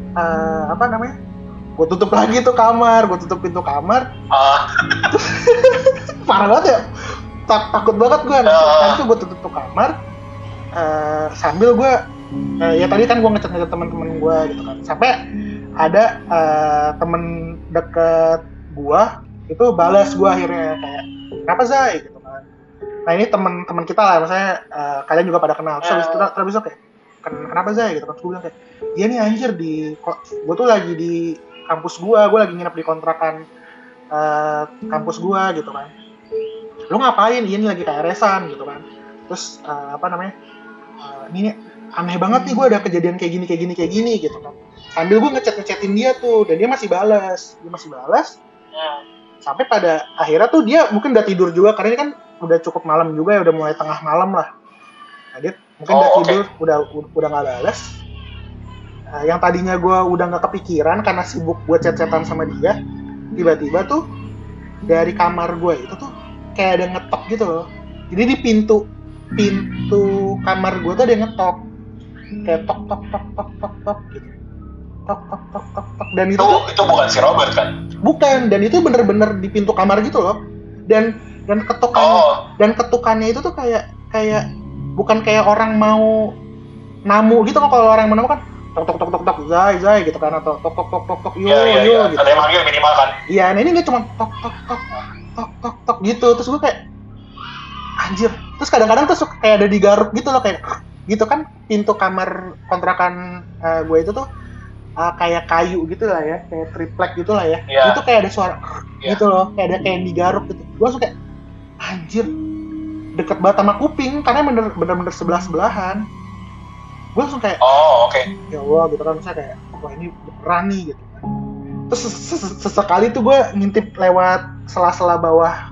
gue tutup lagi tuh kamar, gue tutup pintu kamar. Parah banget ya, takut banget gue. Nanti tuh gue tutup kamar, sambil gue ya tadi kan gue ngechat teman-teman gue gitu kan, sampai ada temen deket gue itu balas gue akhirnya kayak kenapa Zai gitu kan. Nah ini teman kita lah, maksudnya kalian juga pada kenal. Terus kayak kenapa Zai gitu kan. Terus gue bilang kayak iya nih anjir, gue tuh lagi di kampus gue lagi nginep di kontrakan kampus gue gitu kan. Lu ngapain? Iya nih lagi KRS-an gitu kan. Terus ini aneh banget nih, gue ada kejadian kayak gini gitu kan. Sambil gue ngechatin dia tuh, dan dia masih balas. Sampai pada akhirnya tuh dia mungkin udah tidur juga, karena ini kan udah cukup malam juga ya, udah mulai tengah malam lah. Nah, dia mungkin udah tidur, udah nggak balas. Yang tadinya gue udah nggak kepikiran karena sibuk gue chat-chatan sama dia, tiba-tiba tuh dari kamar gue itu tuh kayak ada ngetok gitu loh. Jadi di pintu kamar gue tuh ada yang ngetok, kayak tok gitu. Tok. Dan itu bukan si Robert kan? Bukan, dan itu bener-bener di pintu kamar gitu loh. Dan ketukannya itu tuh kayak bukan kayak orang mau namu gitu kan. Kalau orang mau namu kan tok Zai gitu kan, atau tok yo gitu. Ada yang manggil minimal kan? Iya, nah ini cuma tok gitu. Terus gue kayak anjir. Terus kadang-kadang tuh kayak ada digaruk gitu loh, kayak gitu kan. Pintu kamar kontrakan gue itu tuh kayak kayu gitu lah ya, kayak triplek gitu lah ya. Itu kayak ada suara gitu loh, kayak digaruk gitu. Gue langsung kayak anjir, deket banget sama kuping karena bener-bener sebelah-sebelahan. Gue langsung kayak ya Allah gitu kan, misalnya kayak wah ini beneran nih gitu. Terus sesekali tuh gue ngintip lewat sela-sela bawah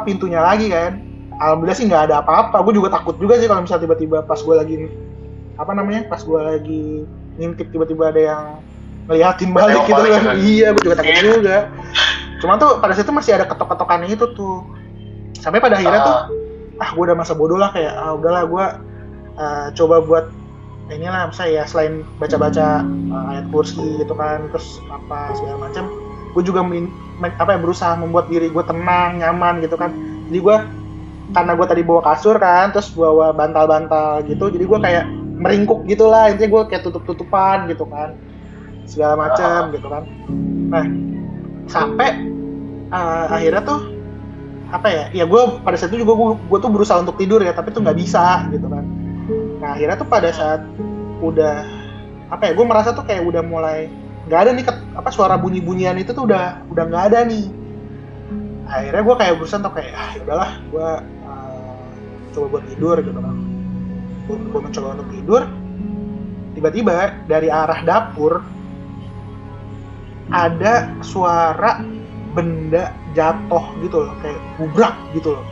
pintunya lagi kan. Alhamdulillah sih nggak ada apa-apa. Gue juga takut juga sih kalau misalnya tiba-tiba pas gue lagi ngintip tiba-tiba ada yang ngeliatin balik gitu kan. Iya, gue juga takut juga. Cuman tuh pada situ masih ada ketok-ketokannya itu tuh. Sampai pada akhirnya tuh gue udah masa bodoh lah, kayak udahlah gue coba buat inilah, misalnya ya selain baca-baca ayat kursi gitu kan, terus apa segala macam, gue juga berusaha membuat diri gue tenang, nyaman gitu kan. Jadi gue, karena gue tadi bawa kasur kan, terus bawa bantal-bantal gitu, jadi gue kayak meringkuk gitulah, intinya gue kayak tutup-tutupan gitu kan, segala macam gitu kan. Nah sampai akhirnya tuh ya gue pada saat itu juga gue tuh berusaha untuk tidur ya, tapi tuh nggak bisa gitu kan. Nah akhirnya tuh pada saat udah apa ya, gue merasa tuh kayak udah mulai nggak ada nih suara bunyi-bunyian itu tuh udah nggak ada nih. Akhirnya gue kayak berusaha tuh kayak udahlah gue coba buat tidur gitu kan. Gue mencoba untuk tidur, tiba-tiba dari arah dapur ada suara benda jatuh gitu loh, kayak gubrak gitu loh.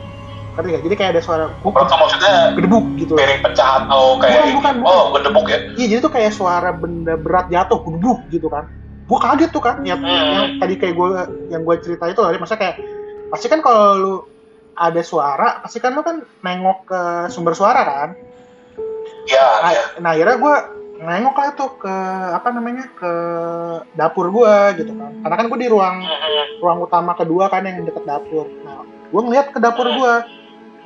Ngerti gak? Jadi kayak ada suara gubrak, maksudnya gedebuk gitu. Piring pecah atau kayak bukan. Oh, gedebuk ya? Iya, jadi tuh kayak suara benda berat jatuh, gedebuk gitu kan. Gue kaget tuh kan, yang tadi kayak yang gue cerita itu loh, maksudnya kayak pasti kan kalau lu ada suara, pasti kan lu kan nengok ke sumber suara kan. Iya. Nah akhirnya gue nengok lah tuh ke ke dapur gue gitu kan, karena kan gue di ruang utama kedua kan yang deket dapur. Nah gue ngeliat ke dapur gue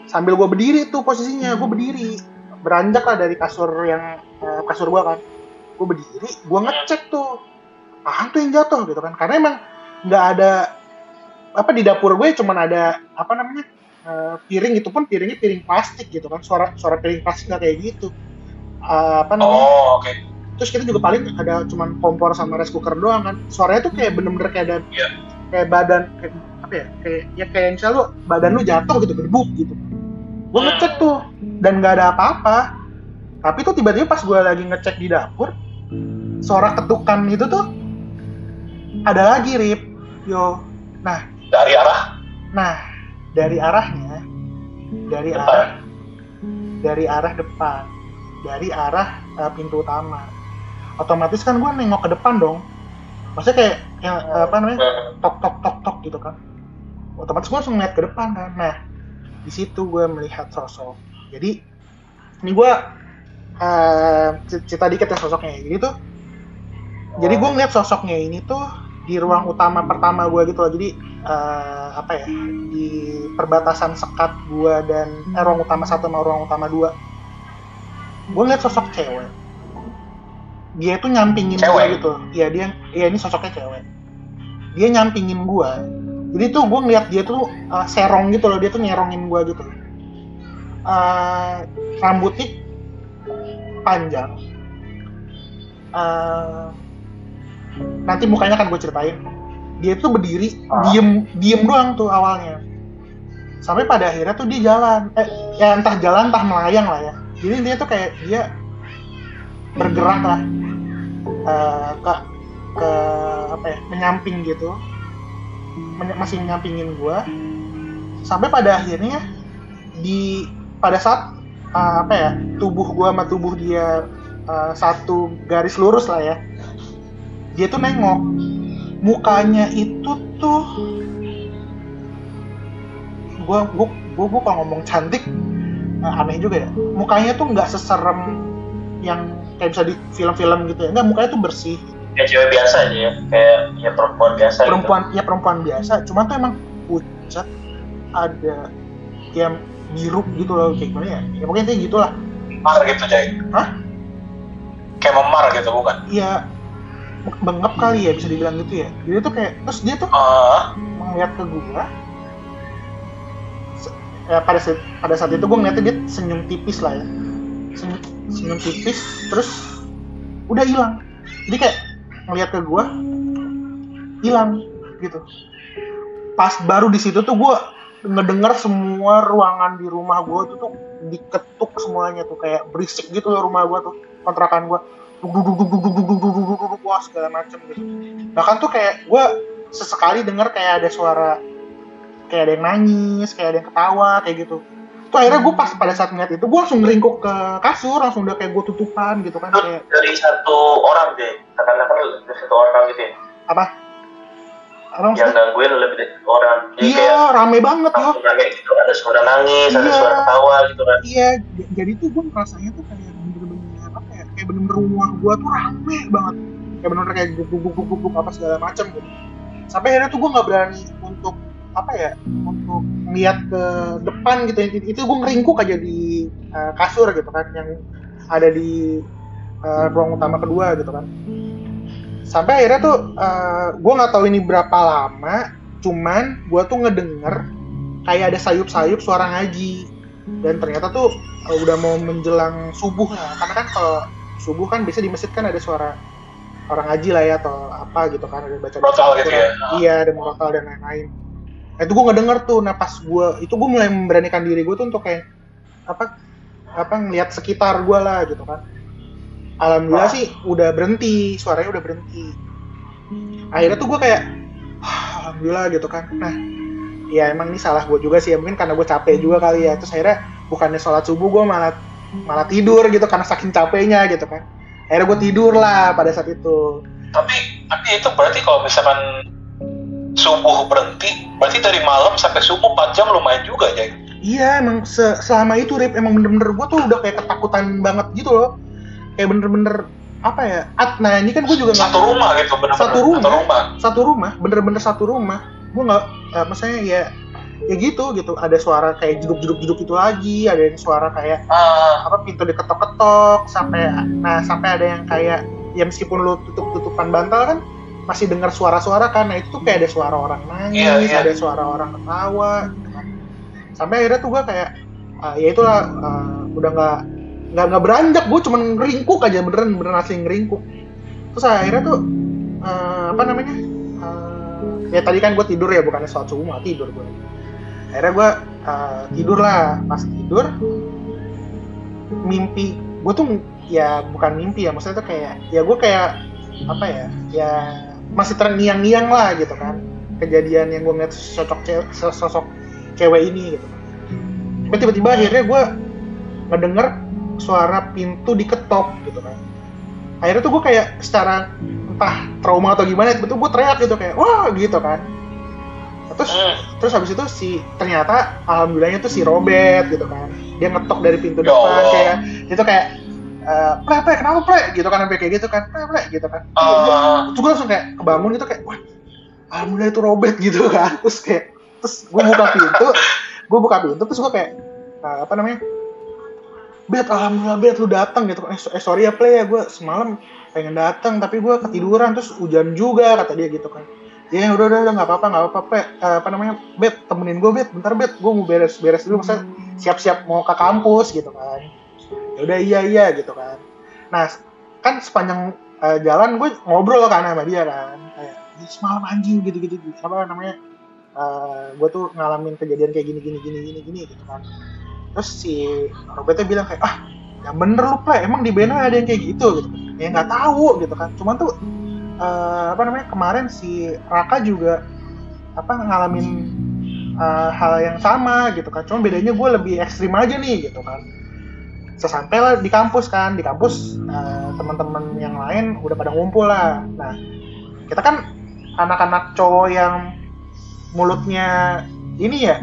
sambil gue berdiri tuh posisinya, gue berdiri beranjak lah dari kasur gue kan, gue berdiri, gue ngecek tuh apaan tuh yang jatuh gitu kan, karena emang nggak ada di dapur gue cuman ada piring, itu pun piringnya piring plastik gitu kan, suara piring plastik nggak kayak gitu. Okay. Terus kita juga paling ada cuman kompor sama rice cooker doang kan. Suaranya tuh kayak bener-bener kayak ada kayak badan kayak misalnya lu badan lu jatuh gitu, gedebuk gitu. Gue ngecek tuh dan nggak ada apa-apa. Tapi tuh tiba-tiba pas gue lagi ngecek di dapur, suara ketukan itu tuh ada lagi, Rip. Nah dari arah? Nah dari arahnya dari arah depan, dari arah pintu utama. Otomatis kan gue nengok ke depan dong, maksudnya kayak tok gitu kan. Otomatis gue langsung ngeliat ke depan kan. Nah di situ gue melihat sosok. Jadi ini gue cerita dikit ya sosoknya. Jadi gue ngeliat sosoknya ini tuh di ruang utama pertama gue gitu loh. Jadi di perbatasan sekat gue dan ruang utama 1 sama ruang utama 2. Gue ngeliat sosok cewek. Dia tuh nyampingin gue gitu. Iya ini sosoknya cewek. Dia nyampingin gue. Jadi tuh gue ngeliat dia tuh serong gitu loh. Dia tuh nyerongin gue gitu. Rambutnya panjang. Nanti mukanya akan gue ceritain. Dia tuh berdiri, diem doang tuh awalnya. Sampai pada akhirnya tuh dia jalan. Entah jalan entah melayang lah ya. Jadi dia tuh kayak dia bergerak lah ke menyamping gitu, masih menyampingin gue. Sampai pada akhirnya pada saat tubuh gue sama tubuh dia satu garis lurus lah ya, dia tuh nengok. Mukanya itu tuh gue kalau ngomong cantik aneh juga ya, mukanya tuh nggak seserem yang kayak bisa di film-film gitu ya, nggak, mukanya tuh bersih kayak cewek biasa aja ya, kayak ya perempuan biasa perempuan biasa, cuma tuh emang pucat, ada yang biru gitu loh, kayak gimana ya pokoknya kayak gitulah, memar gitu Jay. Kayak memar gitu bukan? Iya, bengep kali ya bisa dibilang gitu ya. Jadi tuh kayak terus dia tuh ngeliat ke gua. Pada saat itu gue ngeliatnya dia senyum tipis lah ya, senyum tipis, terus udah hilang. Jadi kayak ngeliat ke gue, hilang gitu. Pas baru di situ tuh gue ngedengar semua ruangan di rumah gue tuh diketuk semuanya tuh, kayak berisik gitu loh rumah gue tuh, kontrakan gue, duk wah segala macem gitu. Bahkan tuh kayak gue sesekali dengar kayak ada suara, kayak ada yang nangis, kayak ada yang ketawa, kayak gitu. Itu akhirnya gue pas pada saat ngeliat itu, gue langsung ngeringkuk ke kasur, langsung udah kayak gue tutupan gitu kan. Kayak dari satu orang deh, katakan dari satu orang gitu ya. Apa yang gangguin lebih dari satu orang. Jadi iya, rame banget ya. Kayak gitu, ada suara nangis, ada suara ketawa gitu kan. Iya, jadi tuh gue ngerasanya tuh kayak bener-bener kayak bener-bener rumah gue tuh rame banget. Kayak bener-bener kayak guguk apa segala macam gitu. Sampai akhirnya tuh gue nggak berani untuk untuk ngeliat ke depan gitu. Itu gue ngeringkuk aja di kasur gitu kan, yang ada di ruang utama kedua gitu kan. Sampai akhirnya tuh gue nggak tahu ini berapa lama, cuman gue tuh ngedenger kayak ada sayup-sayup suara ngaji. Dan ternyata tuh udah mau menjelang subuh lah, karena kan kalau subuh kan biasa di masjid kan ada suara orang ngaji lah ya atau apa gitu kan, ada baca Murotal gitu ya. Iya, ada murotal dan lain-lain. Nah, itu gue ngedenger tuh. Nah pas gue mulai memberanikan diri gue tuh untuk kayak apa ngelihat sekitar gue lah gitu kan. Alhamdulillah sih udah berhenti, suaranya udah berhenti. Akhirnya tuh gue kayak alhamdulillah gitu kan. Nah ya emang ini salah gue juga sih ya, mungkin karena gue capek juga kali ya. Terus akhirnya bukannya sholat subuh gue malah tidur gitu karena saking capeknya gitu kan. Akhirnya gue tidur lah pada saat itu. Tapi itu berarti kalau misalkan subuh berhenti, berarti dari malam sampai subuh 4 jam lumayan juga ya. Iya emang selama itu Rip, emang bener-bener gue tuh udah kayak ketakutan banget gitu loh. Kayak bener-bener apa ya? Nah ini kan gue juga satu rumah gitu, bener-bener satu rumah, bener-bener satu rumah. Gue nggak, maksudnya ya gitu. Ada suara kayak jeduk itu lagi, ada yang suara kayak pintu diketok-ketok sampai ada yang kayak ya meskipun lu tutupan bantal kan masih dengar suara-suara kan. Nah itu tuh kayak ada suara orang nangis, ada suara orang ketawa gitu kan. Sampai akhirnya tuh gue kayak ya itulah udah nggak beranjak, gue cuman ngeringkuk aja, beneran asli ngeringkuk. Terus akhirnya tuh ya tadi kan gue tidur ya, bukannya sholat subuh, malah tidur gue. Akhirnya gue tidur lah. Pas tidur mimpi gue tuh ya bukan mimpi ya, maksudnya tuh kayak ya gue kayak apa ya masih terngiang-ngiang lah gitu kan, kejadian yang gue ngeliat sosok cewek ini gitu. Tapi tiba-tiba akhirnya gue ngedenger suara pintu diketok gitu kan. Akhirnya tuh gue kayak secara entah trauma atau gimana, betul gue teriak gitu kayak wah gitu kan. Terus habis itu ternyata alhamdulillahnya tuh si Robert gitu kan, dia ngetok dari pintu depan kayak itu kayak Ple, kenapa Ple? Gitu kan, sampai kayak gitu kan, Ple, gitu kan. Terus gue langsung kayak kebangun gitu kayak, wah, alhamdulillah itu Robert gitu kan. Terus gue buka pintu, terus gue kayak, Bet, alhamdulillah Bet lu datang gitu kan. Sorry ya Ple ya, gue semalam pengen datang tapi gue ketiduran, terus hujan juga kata dia gitu kan. Ya udah nggak apa-apa Ple, Bet temenin gue Bet, bentar Bet, gue mau beres dulu, masa siap-siap mau ke kampus gitu kan. Ya udah iya gitu kan. Nah kan sepanjang jalan gue ngobrol kan sama dia kan, kayak semalam anjing gitu gue tuh ngalamin kejadian kayak gini gitu kan. Terus si Robertnya bilang kayak yang bener lu Ple, emang di Bena ada yang kayak gitu ya nggak tahu gitu kan. Cuman tuh kemarin si Raka juga ngalamin hal yang sama gitu kan, cuma bedanya gue lebih ekstrim aja nih gitu kan. Sesampai lah di kampus teman-teman yang lain udah pada ngumpul lah. Nah kita kan anak-anak cowok yang mulutnya ini ya,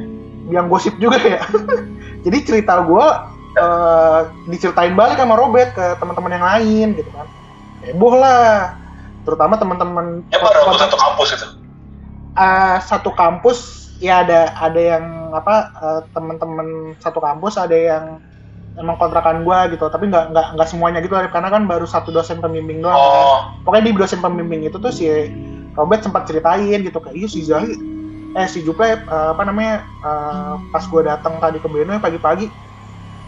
yang gosip juga ya. Jadi cerita gue diceritain balik sama Robert ke teman-teman yang lain gitu kan. Heboh lah, terutama teman-teman. Baru satu kampus itu? Satu kampus ya, ada yang teman-teman satu kampus, ada yang emang kontrakan gue gitu, tapi nggak semuanya gitu karena kan baru satu dosen pembimbing doang. Pokoknya di dosen pembimbing itu tuh si Robert sempat ceritain gitu kayak si Juple pas gue datang tadi ke Beno pagi-pagi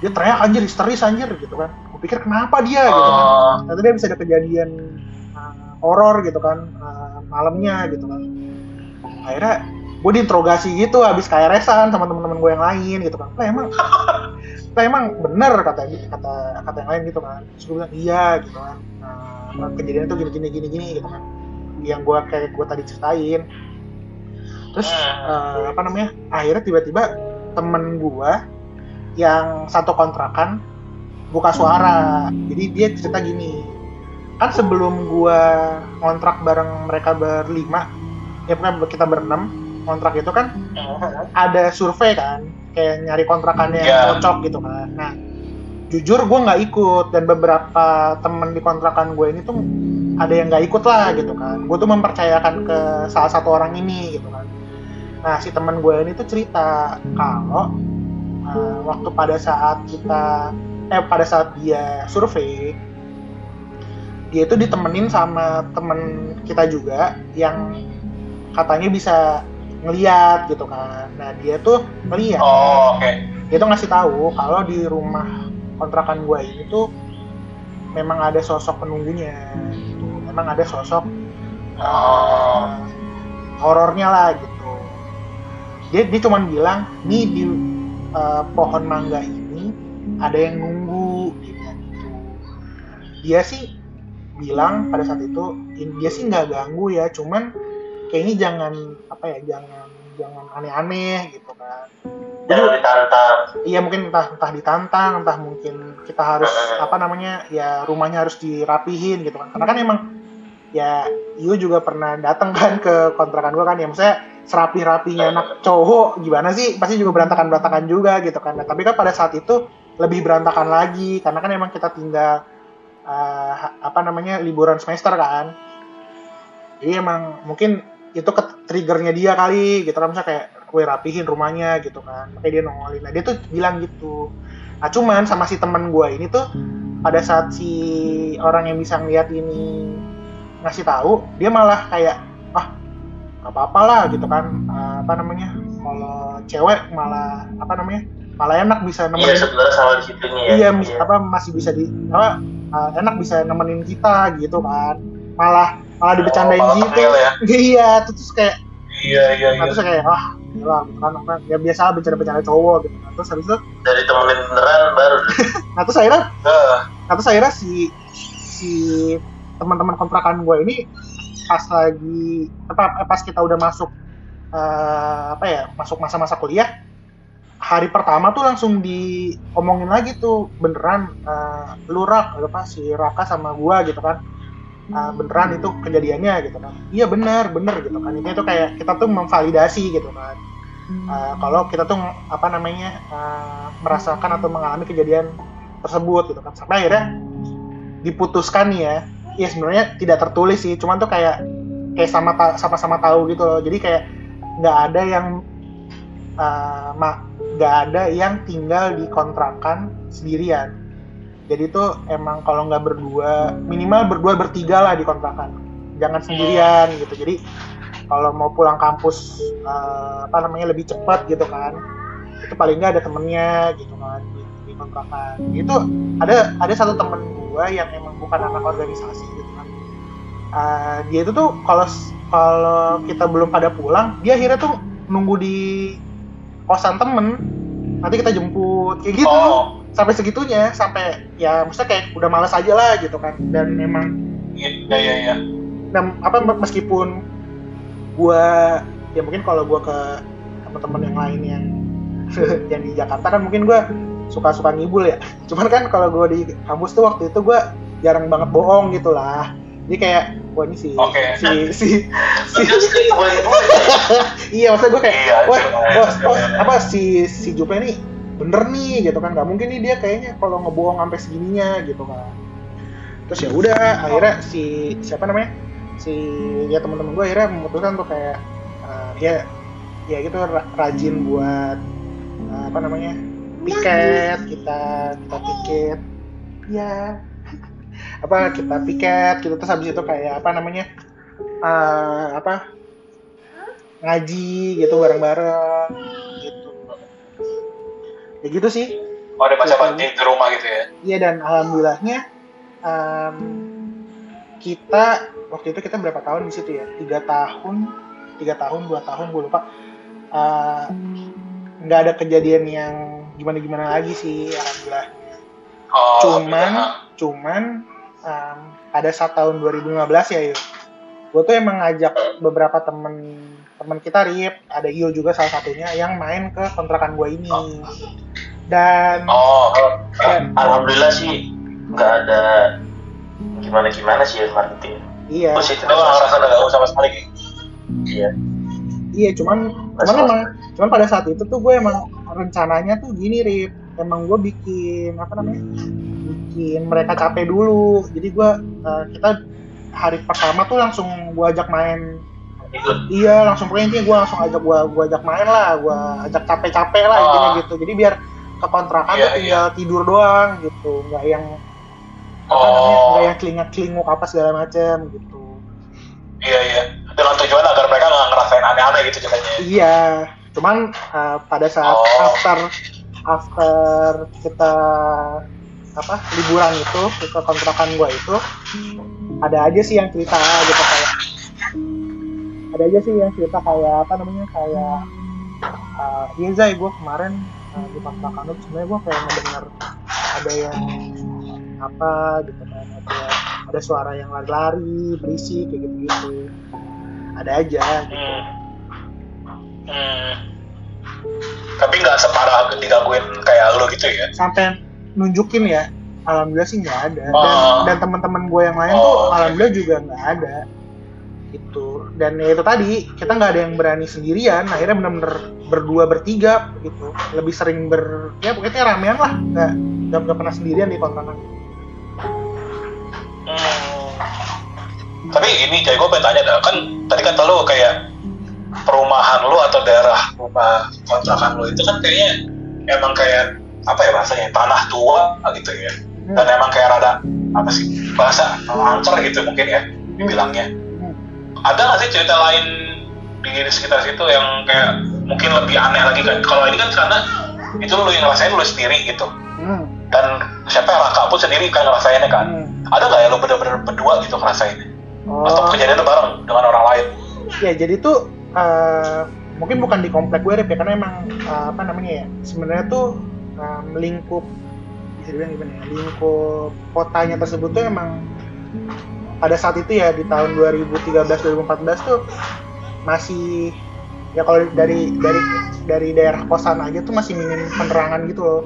dia teriak anjir, histeris anjir gitu kan. Gue pikir kenapa dia gitu kan. Ternyata dia bisa ada kejadian horor gitu kan malamnya gitu kan. Akhirnya gue diinterogasi gitu habis KRS-an sama teman-teman gue yang lain gitu kan. Emang bener kata yang lain gitu kan. Terus gue bilang iya gitu kan. Kejadian itu gini gitu kan, yang gue tadi ceritain. Terus akhirnya tiba-tiba temen gue yang satu kontrakan buka suara. Jadi dia cerita gini, kan sebelum gue kontrak bareng mereka berlima, ya pokoknya kita berenam kontrak itu kan ada survei kan, kayak nyari kontrakannya yang cocok gitu kan. Nah jujur gue nggak ikut, dan beberapa temen di kontrakan gue ini tuh ada yang nggak ikut lah gitu kan. Gue tuh mempercayakan ke salah satu orang ini gitu kan. Nah si teman gue ini tuh cerita kalau waktu pada saat dia survei, dia itu ditemenin sama temen kita juga yang katanya bisa ngeliat gitu kan. Nah dia tuh ngeliat, dia tuh ngasih tahu kalau di rumah kontrakan gue ini tuh memang ada sosok penunggunya gitu. Memang ada sosok horornya lah gitu. Dia cuma bilang nih di pohon mangga ini ada yang nunggu gitu. Dia sih bilang pada saat itu dia sih nggak ganggu ya, cuman kayaknya jangan aneh-aneh gitu kan. Jangan ditantang. Iya, mungkin entah ditantang, entah mungkin kita harus ya rumahnya harus dirapihin gitu kan. Karena kan emang ya Yu juga pernah datang kan ke kontrakan gua kan, ya maksudnya serapi-rapinya anak cowok gimana sih, pasti juga berantakan juga gitu kan. Nah, tapi kan pada saat itu lebih berantakan lagi karena kan emang kita tinggal liburan semester kan. Jadi emang mungkin itu triggernya dia kali gitu kan, misalnya kayak gue rapihin rumahnya gitu kan, makanya dia nongolin. Nah dia tuh bilang gitu. Nah cuman sama si teman gue ini tuh pada saat si orang yang bisa ngeliat ini ngasih tahu, dia malah kayak nggak apa-apa lah gitu kan, kalau cewek malah malah enak bisa nemenin. Iya, sebenarnya sama di situnya ya. Iya, masih bisa enak bisa nemenin kita gitu kan, malah dibecandain gitu ya. Iya, terus kayak terus kayak gila kan ya biasa bercanda cowok gitu. Terus habis itu dari temenin beneran baru. Nah terus akhirnya si teman-teman kontrakan gue ini pas kita udah masuk masuk masa-masa kuliah, hari pertama tuh langsung diomongin lagi tuh beneran si Raka sama gua gitu kan, beneran itu kejadiannya gitu kan. Iya bener gitu kan. Ini tuh kayak kita tuh memvalidasi gitu kan, kalau kita tuh merasakan atau mengalami kejadian tersebut gitu kan. Sampai akhirnya diputuskan nih ya sebenarnya tidak tertulis sih, cuman tuh kayak sama-sama tahu gitu loh. Jadi kayak nggak ada yang tinggal di kontrakan sendirian. Jadi tuh emang kalau nggak berdua, minimal berdua bertiga lah di kontrakan, jangan sendirian gitu. Jadi kalau mau pulang kampus lebih cepat gitu kan, itu paling nggak ada temennya gitu kan di kontrakan. Itu ada satu temen gua yang emang bukan anak organisasi gitu kan. Dia itu tuh kalau kita belum pada pulang, dia akhirnya tuh nunggu di kosan temen, nanti kita jemput kayak gitu. Sampai segitunya, sampai ya maksudnya kayak udah malas aja lah gitu kan. Dan memang dan meskipun gua ya mungkin kalau gua ke teman-teman yang lain yang di Jakarta kan mungkin gua suka ngibul ya. Cuman kan kalau gua di kampus tuh waktu itu gua jarang banget bohong gitu lah. Jadi kayak wah ini iya, maksudnya gue kayak si Jupe nih bener nih gitu kan, nggak mungkin nih dia kayaknya kalau ngebohong sampai segininya gitu kan. Terus ya udah akhirnya si teman-teman gue akhirnya memutuskan tuh kayak ya gitu rajin buat piket, kita piket ya kita piket gitu. Terus habis itu kayak ngaji gitu bareng-bareng gitu. Ya gitu sih. Ada baca di rumah gitu ya. Iya, dan alhamdulillahnya kita waktu itu kita berapa tahun di situ ya? 3 tahun, 2 tahun gue lupa. Nggak ada kejadian yang gimana lagi sih, alhamdulillah. Cuman pada saat tahun 2015 ya yuk, gue tuh emang ngajak beberapa temen kita, Rip, ada Iyo juga salah satunya yang main ke kontrakan gue ini. Dan alhamdulillah sih nggak ada gimana sih ya marketing. Iya. Positif ngerasa nggak sama sekali. Iya, cuman pada saat itu tuh gue emang rencananya tuh gini, Rip, emang gue bikin mereka capek dulu. Jadi kita hari pertama tuh langsung gue ajak main. Iya, langsung pokoknya intinya gue langsung gue ajak main lah, gue ajak capek-capek lah intinya gitu. Jadi biar ke kontrakan tuh tinggal tidur doang gitu, nggak yang nggak yang celingak-celinguk apa segala macam gitu. Iya. Dengan tujuan agar mereka nggak ngerasain aneh-aneh gitu ceritanya. Iya, cuman pada saat after kita liburan itu ke kontrakan gue itu ada aja sih yang cerita gitu kayak iya Zai, gue kemarin di kontrakan lu sebenarnya gue kayak mendengar ada yang apa gitu kan, ada suara yang lari-lari berisik kayak gitu ada aja gitu. Tapi nggak separah digangguin kayak lu gitu ya? Sampai nunjukin ya, alhamdulillah sih nggak ada. Dan teman-teman gue yang lain tuh alhamdulillah juga nggak ada gitu. Dan ya itu tadi, kita nggak ada yang berani sendirian, akhirnya benar-benar berdua bertiga gitu. Lebih sering ya pokoknya ramean lah, nggak pernah sendirian di kontrakan. Tapi ini kayak gue pengen tanya dah, kan tadi kata lu kayak perumahan lu atau daerah rumah kontrakan lu itu kan kayaknya emang kayak apa ya bahasanya, tanah tua gitu ya, dan emang kayak rada apa sih bahasa angker gitu mungkin ya dibilangnya. Ada nggak sih cerita lain di sekitar situ yang kayak mungkin lebih aneh lagi kan? Kalau ini kan karena itu lu yang ngerasain lu sendiri gitu, dan siapa yang Raka pun sendiri kan ngerasainnya kan. Ada nggak ya lu bener-bener berdua gitu ngerasainnya? Atau kejadiannya bareng dengan orang lain? Ya jadi tuh mungkin bukan di komplek gue ya, karena emang sebenarnya tuh melingkup, bisa dibilang gimana ya, lingkup kotanya tersebut tuh emang pada saat itu ya di tahun 2013-2014 tuh masih ya kalau dari daerah kosan aja tuh masih minim penerangan gitu loh,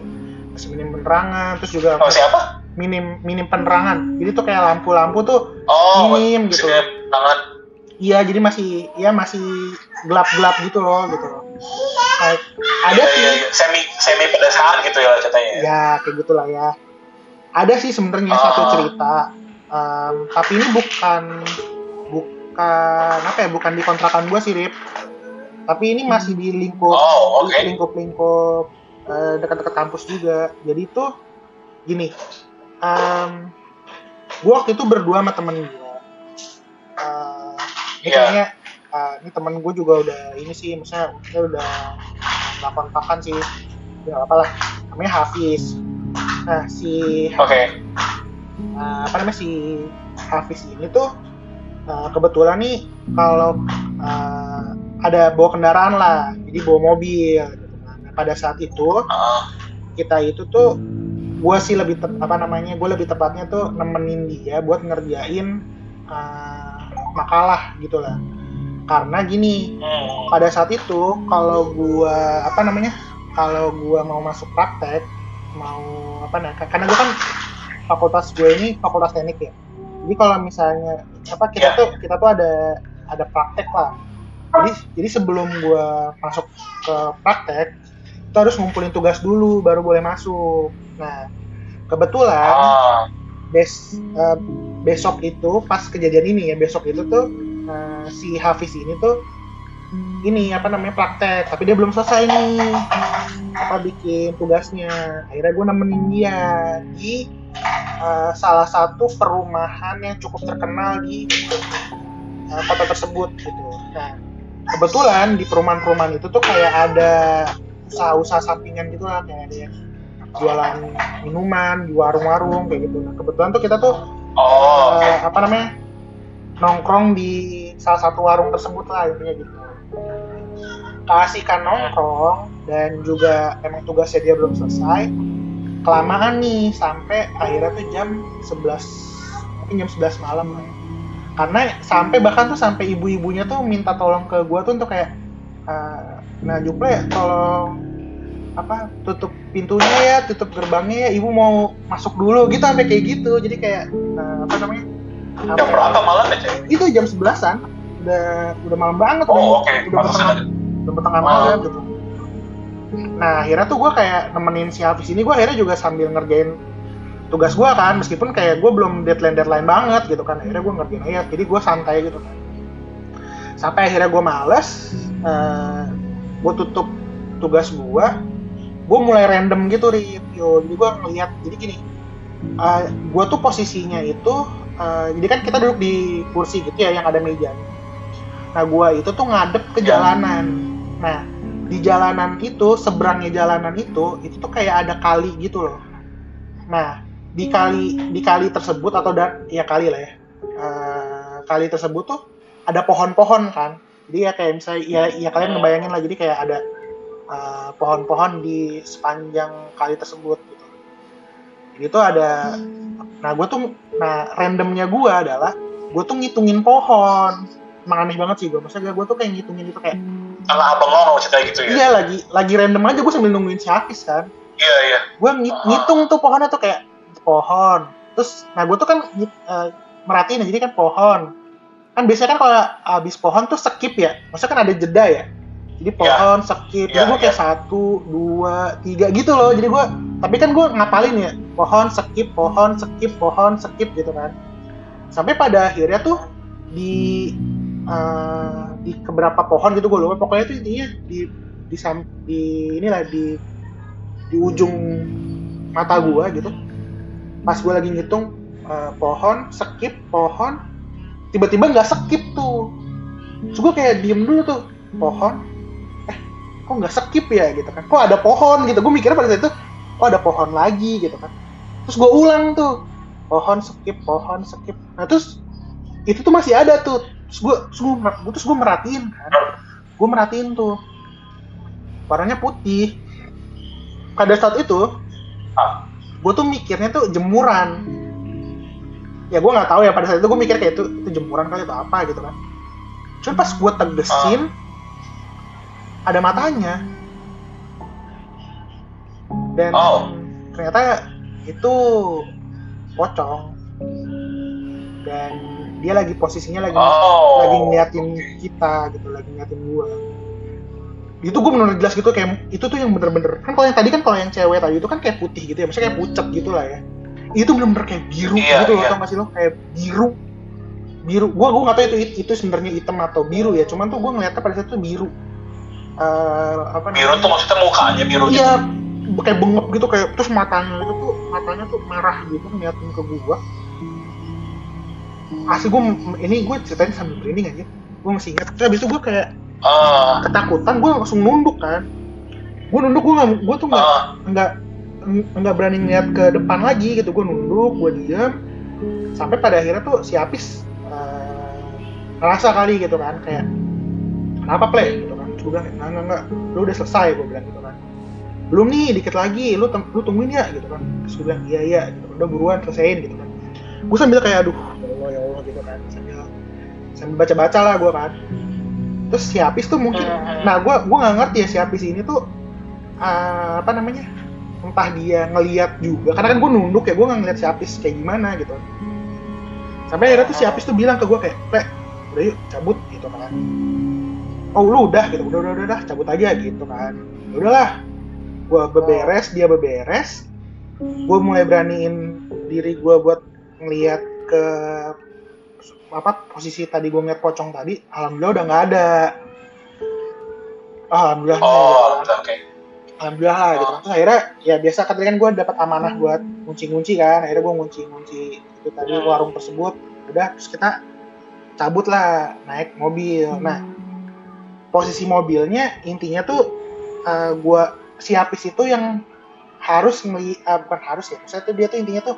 masih minim penerangan, terus juga siapa? minim penerangan, jadi tuh kayak lampu-lampu tuh minim gitu. Iya, jadi masih gelap-gelap gitu loh. Ada sih semi pedesaan gitu ya ceritanya. Ya kayak gitulah ya. Ada sih sebenarnya satu cerita, tapi ini bukan di kontrakan gue sih, Rip. Tapi ini masih di lingkup dekat-dekat kampus juga. Jadi tuh gini, gue waktu itu berdua sama temen gue. Ini kayaknya ini temen gue juga udah ini sih, maksudnya udah nggak kontakan sih, ya apalah, namanya Hafiz. Nah si Hafiz ini tuh kebetulan nih kalau ada bawa kendaraan lah, jadi bawa mobil gitu. Nah, pada saat itu kita itu tuh gue sih lebih tepatnya tuh nemenin dia buat ngerjain makalah gitulah. Karena gini, pada saat itu kalau gua mau masuk praktek, karena gua kan fakultas gue ini fakultas teknik ya. Jadi kalau misalnya kita tuh ada praktek lah. Jadi sebelum gua masuk ke praktek, kita harus ngumpulin tugas dulu baru boleh masuk. Nah, kebetulan besok itu pas kejadian ini ya, besok itu tuh si Hafiz ini tuh praktek, tapi dia belum selesai nih bikin tugasnya. Akhirnya gue nemenin dia di salah satu perumahan yang cukup terkenal di kota tersebut gitu. Nah kebetulan di perumahan itu tuh kayak ada usaha-usaha sampingan gitu lah, kayak ada yang jualan minuman di warung-warung kayak gitu. Nah kebetulan tuh kita tuh nongkrong di salah satu warung tersebut lah intinya gitu. Keasikan nongkrong dan juga emang tugasnya dia belum selesai, kelamaan nih sampai akhirnya tuh jam 11 malam lah. Karena sampai ibu-ibunya tuh minta tolong ke gua tuh untuk kayak Juple tolong tutup pintunya ya, tutup gerbangnya ya, ibu mau masuk dulu gitu, sampai kayak gitu. Jadi kayak jam berapa malam ya, Cek? Itu jam 11-an. Udah malam banget. Udah tengah malam gitu. Nah, akhirnya tuh gue kayak nemenin si Hafiz ini, gue akhirnya juga sambil ngerjain tugas gue kan, meskipun kayak gue belum deadline banget gitu kan. Akhirnya gue ngerjain aja, jadi gue santai gitu kan. Sampai akhirnya gue males, gue tutup tugas gue mulai random gitu, Rip. Jadi gue ngeliat, jadi gini, gue tuh posisinya itu, jadi kan kita duduk di kursi gitu ya, yang ada mejanya. Nah gue itu tuh ngadep ke jalanan. Nah di jalanan itu, seberangnya jalanan itu tuh kayak ada kali gitu loh. Nah di kali tersebut atau ya kali lah ya, kali tersebut tuh ada pohon-pohon kan. Jadi ya kayak misalnya ya kalian ngebayangin lah, jadi kayak ada pohon-pohon di sepanjang kali tersebut gitu. Jadi itu ada, randomnya gue adalah gue tuh ngitungin pohon. Emang aneh banget sih gue, maksudnya gue tuh kayak ngitungin itu kayak ala abang lo cerita gitu ya. Iya, lagi random aja gue sambil nungguin si Hafiz kan. Iya. Gue ngitung tuh pohonnya tuh kayak pohon. Terus gue tuh kan merhatiin, jadi kan pohon. Kan biasanya kan kalau abis pohon tuh skip ya. Maksudnya kan ada jeda ya. Jadi pohon skip. Jadi gue kayak 1, 2, 3 gitu loh. Jadi gue, tapi kan gue ngapalin ya. Pohon skip, pohon skip, pohon skip gitu kan. Sampai pada akhirnya tuh di keberapa pohon gitu gue lupa, pokoknya itu intinya di ujung mata gue gitu, pas gue lagi ngitung pohon skip pohon, tiba-tiba nggak skip tuh. Terus gue kayak diem dulu tuh, pohon kok nggak skip ya gitu kan, kok ada pohon gitu. Gue mikirnya pada saat itu kok ada pohon lagi gitu kan. Terus gue ulang tuh, pohon skip. Nah terus itu tuh masih ada tuh. Terus gue merhatiin kan. Gue merhatiin tuh warnanya putih. Pada saat itu gue tuh mikirnya tuh jemuran. Ya gue nggak tahu ya, pada saat itu gue mikir kayak itu jemuran kali atau apa gitu kan. Cuma pas gue tegesin ada matanya. Dan ternyata itu pocong. Dan dia lagi posisinya lagi ngeliatin kita gitu, lagi ngeliatin gua. Itu gue bener jelas gitu, kayak itu tuh yang bener-bener kan. Kalau yang tadi kan, kalau yang cewek tadi itu kan kayak putih gitu ya, maksudnya kayak pucet gitu lah ya. Itu bener-bener kayak biru gitu loh, tau gak sih lo, kayak biru. Gua nggak tahu itu sebenarnya hitam atau biru ya, cuman tuh gue ngeliatnya pada saat itu biru. Biru tuh maksudnya mukanya biru gitu? Iya, kayak bengep gitu, kayak terus matanya tuh merah gitu ngeliatin ke gua. Asli gue ceritain sambil merinding aja. Gue masih ingat. Terus abis itu gue kayak ketakutan, gue langsung nunduk kan. Gue nunduk, gue tuh nggak berani ngeliat ke depan lagi gitu. Gue nunduk, gue diam. Sampai pada akhirnya tuh si Apis ngerasa kali gitu kan, kayak kenapa play gitu kan. Terus gue bilang enggak, lu udah selesai, gue bilang gitu kan. Belum nih, dikit lagi, lu tungguin ya gitu kan. Terus gue bilang iya gitu, udah buruan selesaiin gitu kan. Gue sambil kayak aduh ya Allah gitu kan, sambil baca-baca lah gue kan. Terus si Apis tuh mungkin, nah gue nggak ngerti ya si Apis ini tuh entah dia ngeliat juga, karena kan gue nunduk ya, gue nggak ngeliat si Apis kayak gimana gitu. Sampai akhirnya tuh si Apis tuh bilang ke gue kayak, udah yuk cabut gitu kan. Oh lu udah gitu, udah cabut aja gitu kan. Udahlah, gue beberes, dia beberes, gue mulai beraniin diri gue buat ngeliat ke posisi tadi gue ngeliat pocong tadi. Alhamdulillah udah nggak ada. Alhamdulillah. Alhamdulillah lah gitu. Terus akhirnya ya biasa kan gue dapat amanah buat ngunci kan. Akhirnya gue ngunci itu tadi warung tersebut. Udah, terus kita cabut lah, naik mobil. Nah, posisi mobilnya intinya tuh si Apis itu yang harus bukan harus ya. Maksudnya tuh dia tuh intinya tuh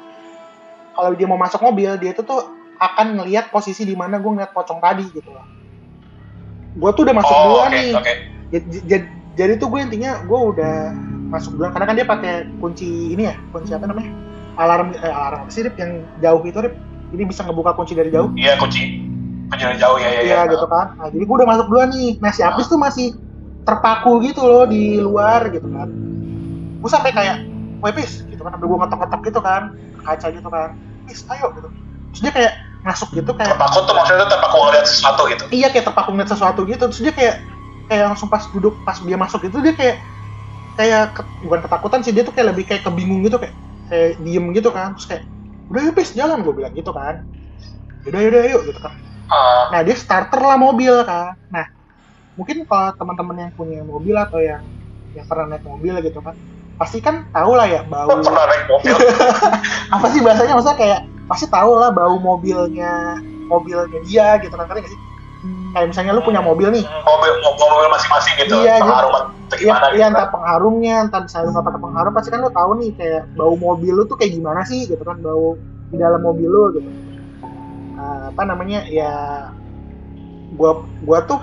kalau dia mau masuk mobil, dia itu tuh akan ngelihat posisi di mana gue ngeliat pocong tadi gitu loh. Gue tuh udah masuk duluan nih. Jadi tuh gue intinya gue udah masuk duluan, karena kan dia pakai kunci ini ya, kunci apa namanya? Alarm sih, Rip, yang jauh itu, Rip. Jadi bisa ngebuka kunci dari jauh. Iya, kunci dari jauh ya. Iya gitu kan. Nah, jadi gue udah masuk duluan nih. Nah, si Apis tuh masih terpaku gitu loh di luar gitu kan. Gue sampai kayak, "Woi, Pis," gitu kan, sampai gue ngetok-ngetok gitu kan, kaca gitu kan. "Pis, ayo," gitu. Terus dia kayak masuk gitu, kayak terpaku tuh maksudnya terpaku ngeliat sesuatu gitu. Iya, kayak terpaku ngeliat sesuatu gitu. Terus dia kayak langsung pas dia masuk itu dia kayak bukan ketakutan sih, dia tuh kayak lebih kayak kebingung gitu, kayak diem gitu kan. Terus kayak, "Udah yuk, Pis, jalan," gue bilang gitu kan. Yaudah yuk gitu kan. Nah, dia starter lah mobil kan. Nah, mungkin kalau teman-teman yang punya mobil atau yang pernah naik mobil gitu kan, pasti kan tahu lah ya bau. Pernah naik mobil. Apa sih bahasanya, maksudnya kayak pasti tahu lah bau mobilnya dia gitu kan, ngerti nggak sih? Kayak misalnya lu punya mobil nih. Mobil masing-masing gitu. Iya, gimana iya, entah pengharumnya, entah misalnya lu nggak pakai pengharum, pasti kan lu tahu nih kayak bau mobil lu tuh kayak gimana sih gitu kan, bau di dalam mobil lu gitu. Apa namanya ya, gua tuh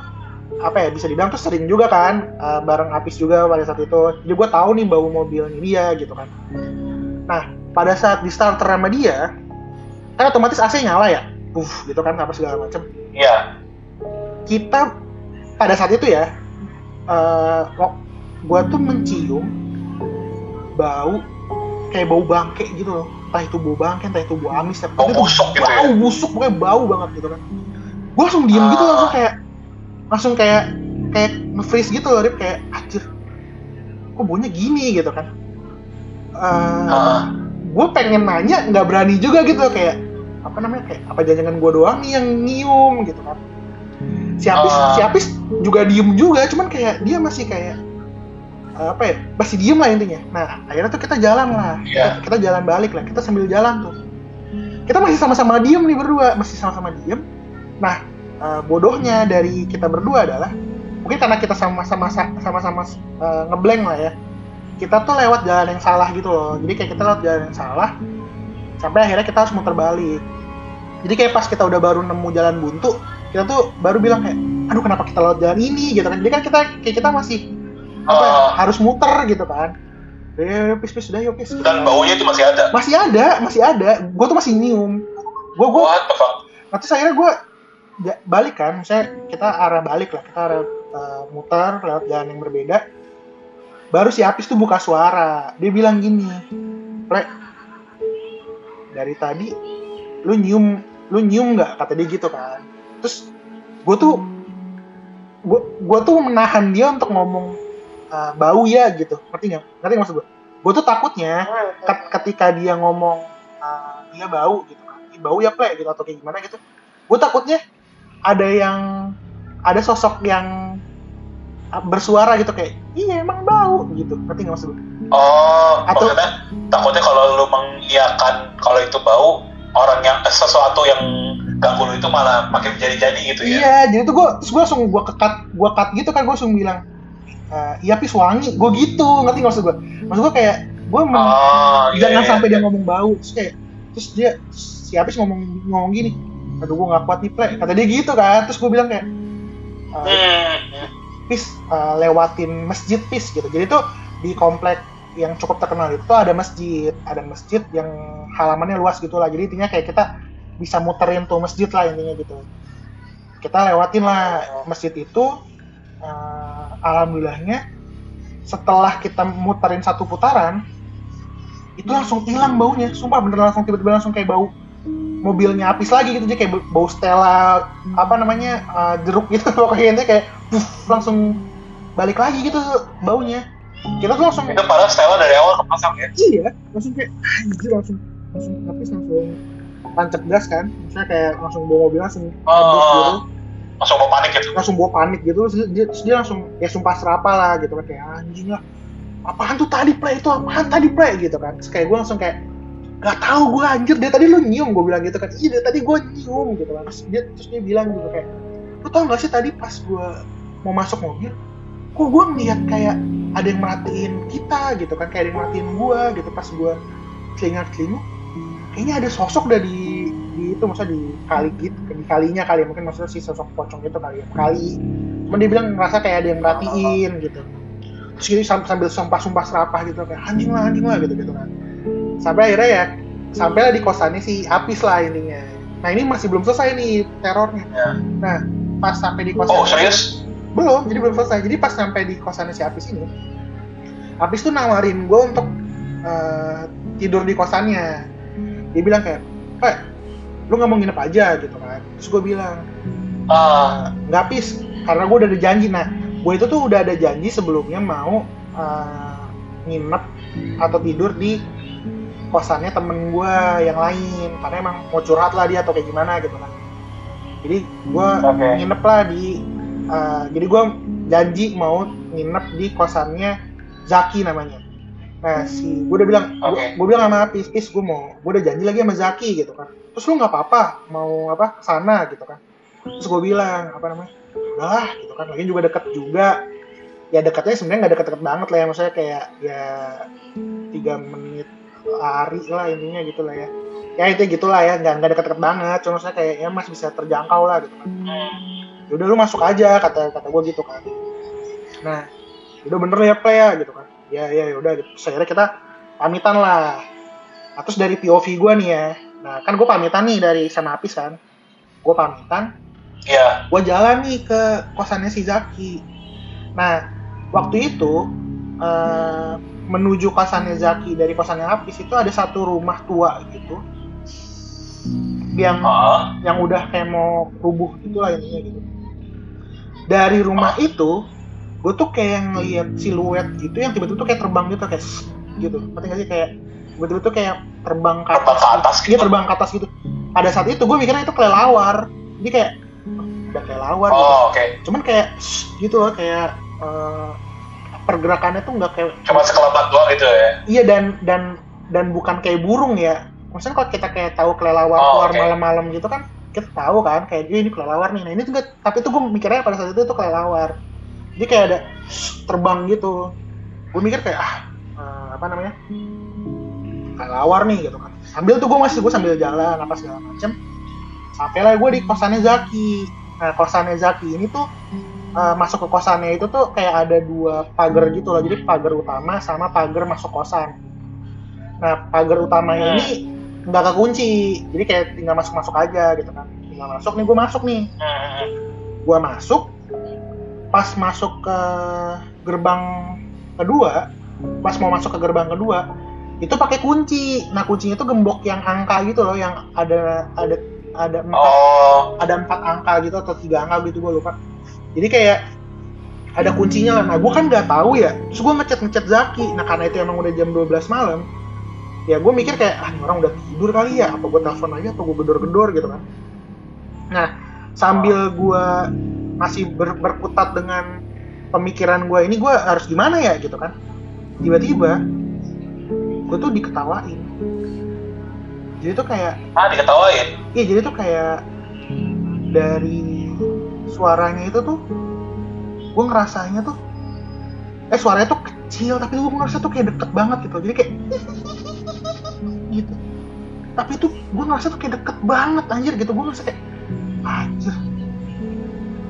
apa ya, bisa dibilang tuh sering juga kan bareng Apis juga pada saat itu, jadi gua tahu nih bau mobilnya dia gitu kan. Nah pada saat di starter sama dia kan otomatis AC nyala ya, gitu kan, apa segala macam. Iya. Kita pada saat itu ya, gue tuh mencium bau kayak bau bangke gitu loh, entah itu bau bangke, entah itu bau amis, bau busuk gitu ya. Bau busuk, pokoknya bau banget gitu kan. Gue langsung diem gitu, langsung kayak nge-freeze gitu loh, Rip, kayak anjir, kok baunya gini gitu kan. Gue pengen nanya, nggak berani juga gitu, kayak apa namanya, kayak apa jangan gue doang nih yang nyium gitu kan. Si Apis juga diem juga, cuman kayak dia masih kayak apa ya, masih diem lah intinya. Nah akhirnya tuh kita jalan lah, kita jalan balik lah, kita sambil jalan tuh, kita masih sama-sama diem nih berdua, masih sama-sama diem. Nah bodohnya dari kita berdua adalah mungkin karena kita sama-sama ngeblank lah ya, kita tuh lewat jalan yang salah gitu loh. Jadi kayak kita lewat jalan yang salah sampai akhirnya kita harus muter balik. Jadi kayak pas kita udah baru nemu jalan buntu, kita tuh baru bilang kayak, aduh kenapa kita lewat jalan ini gitu kan. Jadi kan kita masih harus muter gitu kan. Pis udah yuk pis. Dan baunya itu masih ada. Masih ada. Gue tuh masih nyium. What the fuck? Nah terus akhirnya gue balik kan, misalnya kita arah balik lah, kita arah muter lewat jalan yang berbeda. Baru si Apis tuh buka suara, dia bilang gini, Plek, dari tadi lu nyium nggak, kata dia gitu kan. Terus gue tuh menahan dia untuk ngomong bau ya gitu, ngerti maksud gue? Gue tuh takutnya ketika dia ngomong dia bau gitu kan, bau ya Plek gitu atau kayak gimana gitu, gue takutnya ada sosok yang bersuara gitu kayak, iya emang bau gitu, ngerti nggak maksud gue? Atau maksudnya takutnya kalau lu mengiyakan kalau itu bau, orang yang sesuatu yang ganggu lu itu malah makin jadi-jadi gitu ya? Iya, jadi tuh gue langsung gue cut gitu kan, gue langsung bilang, iya Pis wangi, gue gitu, ngerti nggak maksud gue? Maksud gue kayak gue jangan sampai dia ngomong bau, terus si Apis ngomong gini, aduh gue nggak kuat nih Plek, kata dia gitu kan. Terus gue bilang kayak, Pis lewatin masjid Pis gitu. Jadi tuh di komplek yang cukup terkenal itu ada masjid yang halamannya luas gitu lah. Jadi intinya kayak kita bisa muterin tuh masjid lah intinya gitu. Kita lewatin lah masjid itu. Alhamdulillahnya setelah kita muterin satu putaran itu langsung hilang baunya. Sumpah bener, langsung tiba-tiba langsung kayak bau mobilnya Apis lagi gitu, jadi kayak bau Stella apa namanya jeruk gitu pokoknya, kayak langsung balik lagi gitu baunya. Kita tuh langsung itu padahal Stella dari awal kepasang ya? Iya, langsung kayak anjir, langsung Apis langsung tancap gas kan, misalnya kayak langsung bawa mobil langsung gitu, langsung bawa panik gitu, terus dia langsung ya sumpah serapa lah gitu kan, kayak anjing lah, apaan tuh tadi Plek, itu apaan tadi Plek gitu kan. Terus kayak gue langsung kayak gak tahu gue anjir, dia tadi lu nyium, gue bilang gitu kan. Iya dia tadi gue nyium gitu kan. Terus dia bilang gitu kayak, lu tau gak sih tadi pas gue mau masuk mobil, kok gue ngeliat kayak ada yang merhatiin kita gitu kan, kayak ada yang merhatiin gue gitu. Pas gue telinga-telinga kayaknya ada sosok dari itu, maksudnya di kali gitu, di kalinya kali, mungkin maksudnya si sosok pocong itu kali ya, kali. Cuman dia bilang ngerasa kayak ada yang merhatiin gitu. Terus gitu sambil sumpah serapah gitu kayak anjing lah gitu kan. Sampai akhirnya ya sampailah di kosannya si Apis lah intinya. Nah ini masih belum selesai nih terornya. Nah pas sampai di kosan, serius? Belum, jadi belum selesai. Jadi pas sampai di kosannya si Apis ini, Apis tuh nawarin gue untuk tidur di kosannya. Dia bilang kayak, lu nggak mau nginep aja gitu kan. Terus gue bilang, nggak Pis, karena gue udah ada janji. Nah gue itu tuh udah ada janji sebelumnya mau nginep atau tidur di kosannya temen gue yang lain, karena emang mau curhat lah dia atau kayak gimana gitu kan. Jadi gue nginep lah jadi gue janji mau nginep di kosannya Zaki namanya. Nah gue udah bilang, gue bilang sama Pis, gue udah janji lagi sama Zaki gitu kan. Terus lu nggak apa-apa mau kesana gitu kan. Terus gue bilang udahlah gitu kan, lagi juga deket juga. ya dekatnya sebenarnya nggak deket-deket banget lah ya, maksudnya kayak ya 3 menit lari lah intinya gitu lah ya. Ya itu gitulah ya, nggak deket-deket banget, cuma saya kayak ya masih bisa terjangkau lah gitu kan. Ya udah lu masuk aja kata gue gitu kan. Nah, udah bener ya play ya gitu kan. Ya udah gitu. Akhirnya kita pamitan lah. Nah, terus dari POV gue nih ya. Nah, kan gue pamitan nih dari sama Apis kan. Gue pamitan. Iya. Gue jalan nih ke kosannya si Zaki. Nah, waktu itu menuju kosannya Zaki dari kosannya Apis itu ada satu rumah tua gitu. Yang udah kayak mau rubuh gitu lah intinya gitu. Dari rumah itu gue tuh kayak ngeliat siluet gitu yang tiba-tiba tuh kayak terbang gitu kayak gitu. Ngerti gak sih, kayak tiba-tiba tuh kayak terbang ke atas gitu. Iya, terbang ke atas gitu. Pada saat itu gue mikirnya itu kelelawar. Jadi kayak udah kelelawar gitu. Okay. Cuman kayak gitu loh, kayak pergerakannya tuh nggak kayak cuma sekelebat doang gitu ya. Iya, dan bukan kayak burung ya. Maksudnya kalau kita kayak tahu kelelawar keluar malam-malam gitu kan, kita tahu kan kayak ini kelelawar nih. Nah ini juga, tapi tuh gue mikirnya pada saat itu tuh kelelawar. Jadi kayak ada terbang gitu. Gue mikir kayak kelelawar nih gitu kan. Sambil tuh gue sambil jalan apa segala macem. Sampailah gue di kosannya Zaki. Nah kosannya Zaki ini tuh masuk ke kosannya itu tuh kayak ada 2 pagar gitu loh. Jadi pagar utama sama pagar masuk kosan. Nah pagar utamanya ini nggak kekunci, jadi kayak tinggal masuk aja gitu kan. Tinggal masuk nih, gue masuk nih. Gue masuk, pas masuk ke gerbang kedua, pas mau masuk ke gerbang kedua, itu pakai kunci. Nah kuncinya itu gembok yang angka gitu loh, yang ada 4 angka gitu atau 3 angka gitu, gue lupa. Jadi kayak ada kuncinya lah. Nah gue kan nggak tahu ya, terus gue ngechat Zaki. Nah karena itu emang udah jam 12 malam, ya gue mikir kayak ini orang udah tidur kali ya, apa gue telepon aja atau gue gedor-gedor gitu kan. Nah sambil gue masih berkutat dengan pemikiran gue ini, gue harus gimana ya gitu kan, tiba-tiba gue tuh diketawain. Jadi tuh kayak diketawain? Iya, jadi tuh kayak dari suaranya itu tuh gue ngerasanya tuh suaranya tuh kecil tapi gue ngerasa tuh kayak deket banget gitu. Jadi kayak gitu. Tapi tuh gue ngerasa tuh kayak deket banget anjir gitu. Gue ngerasa kayak anjir,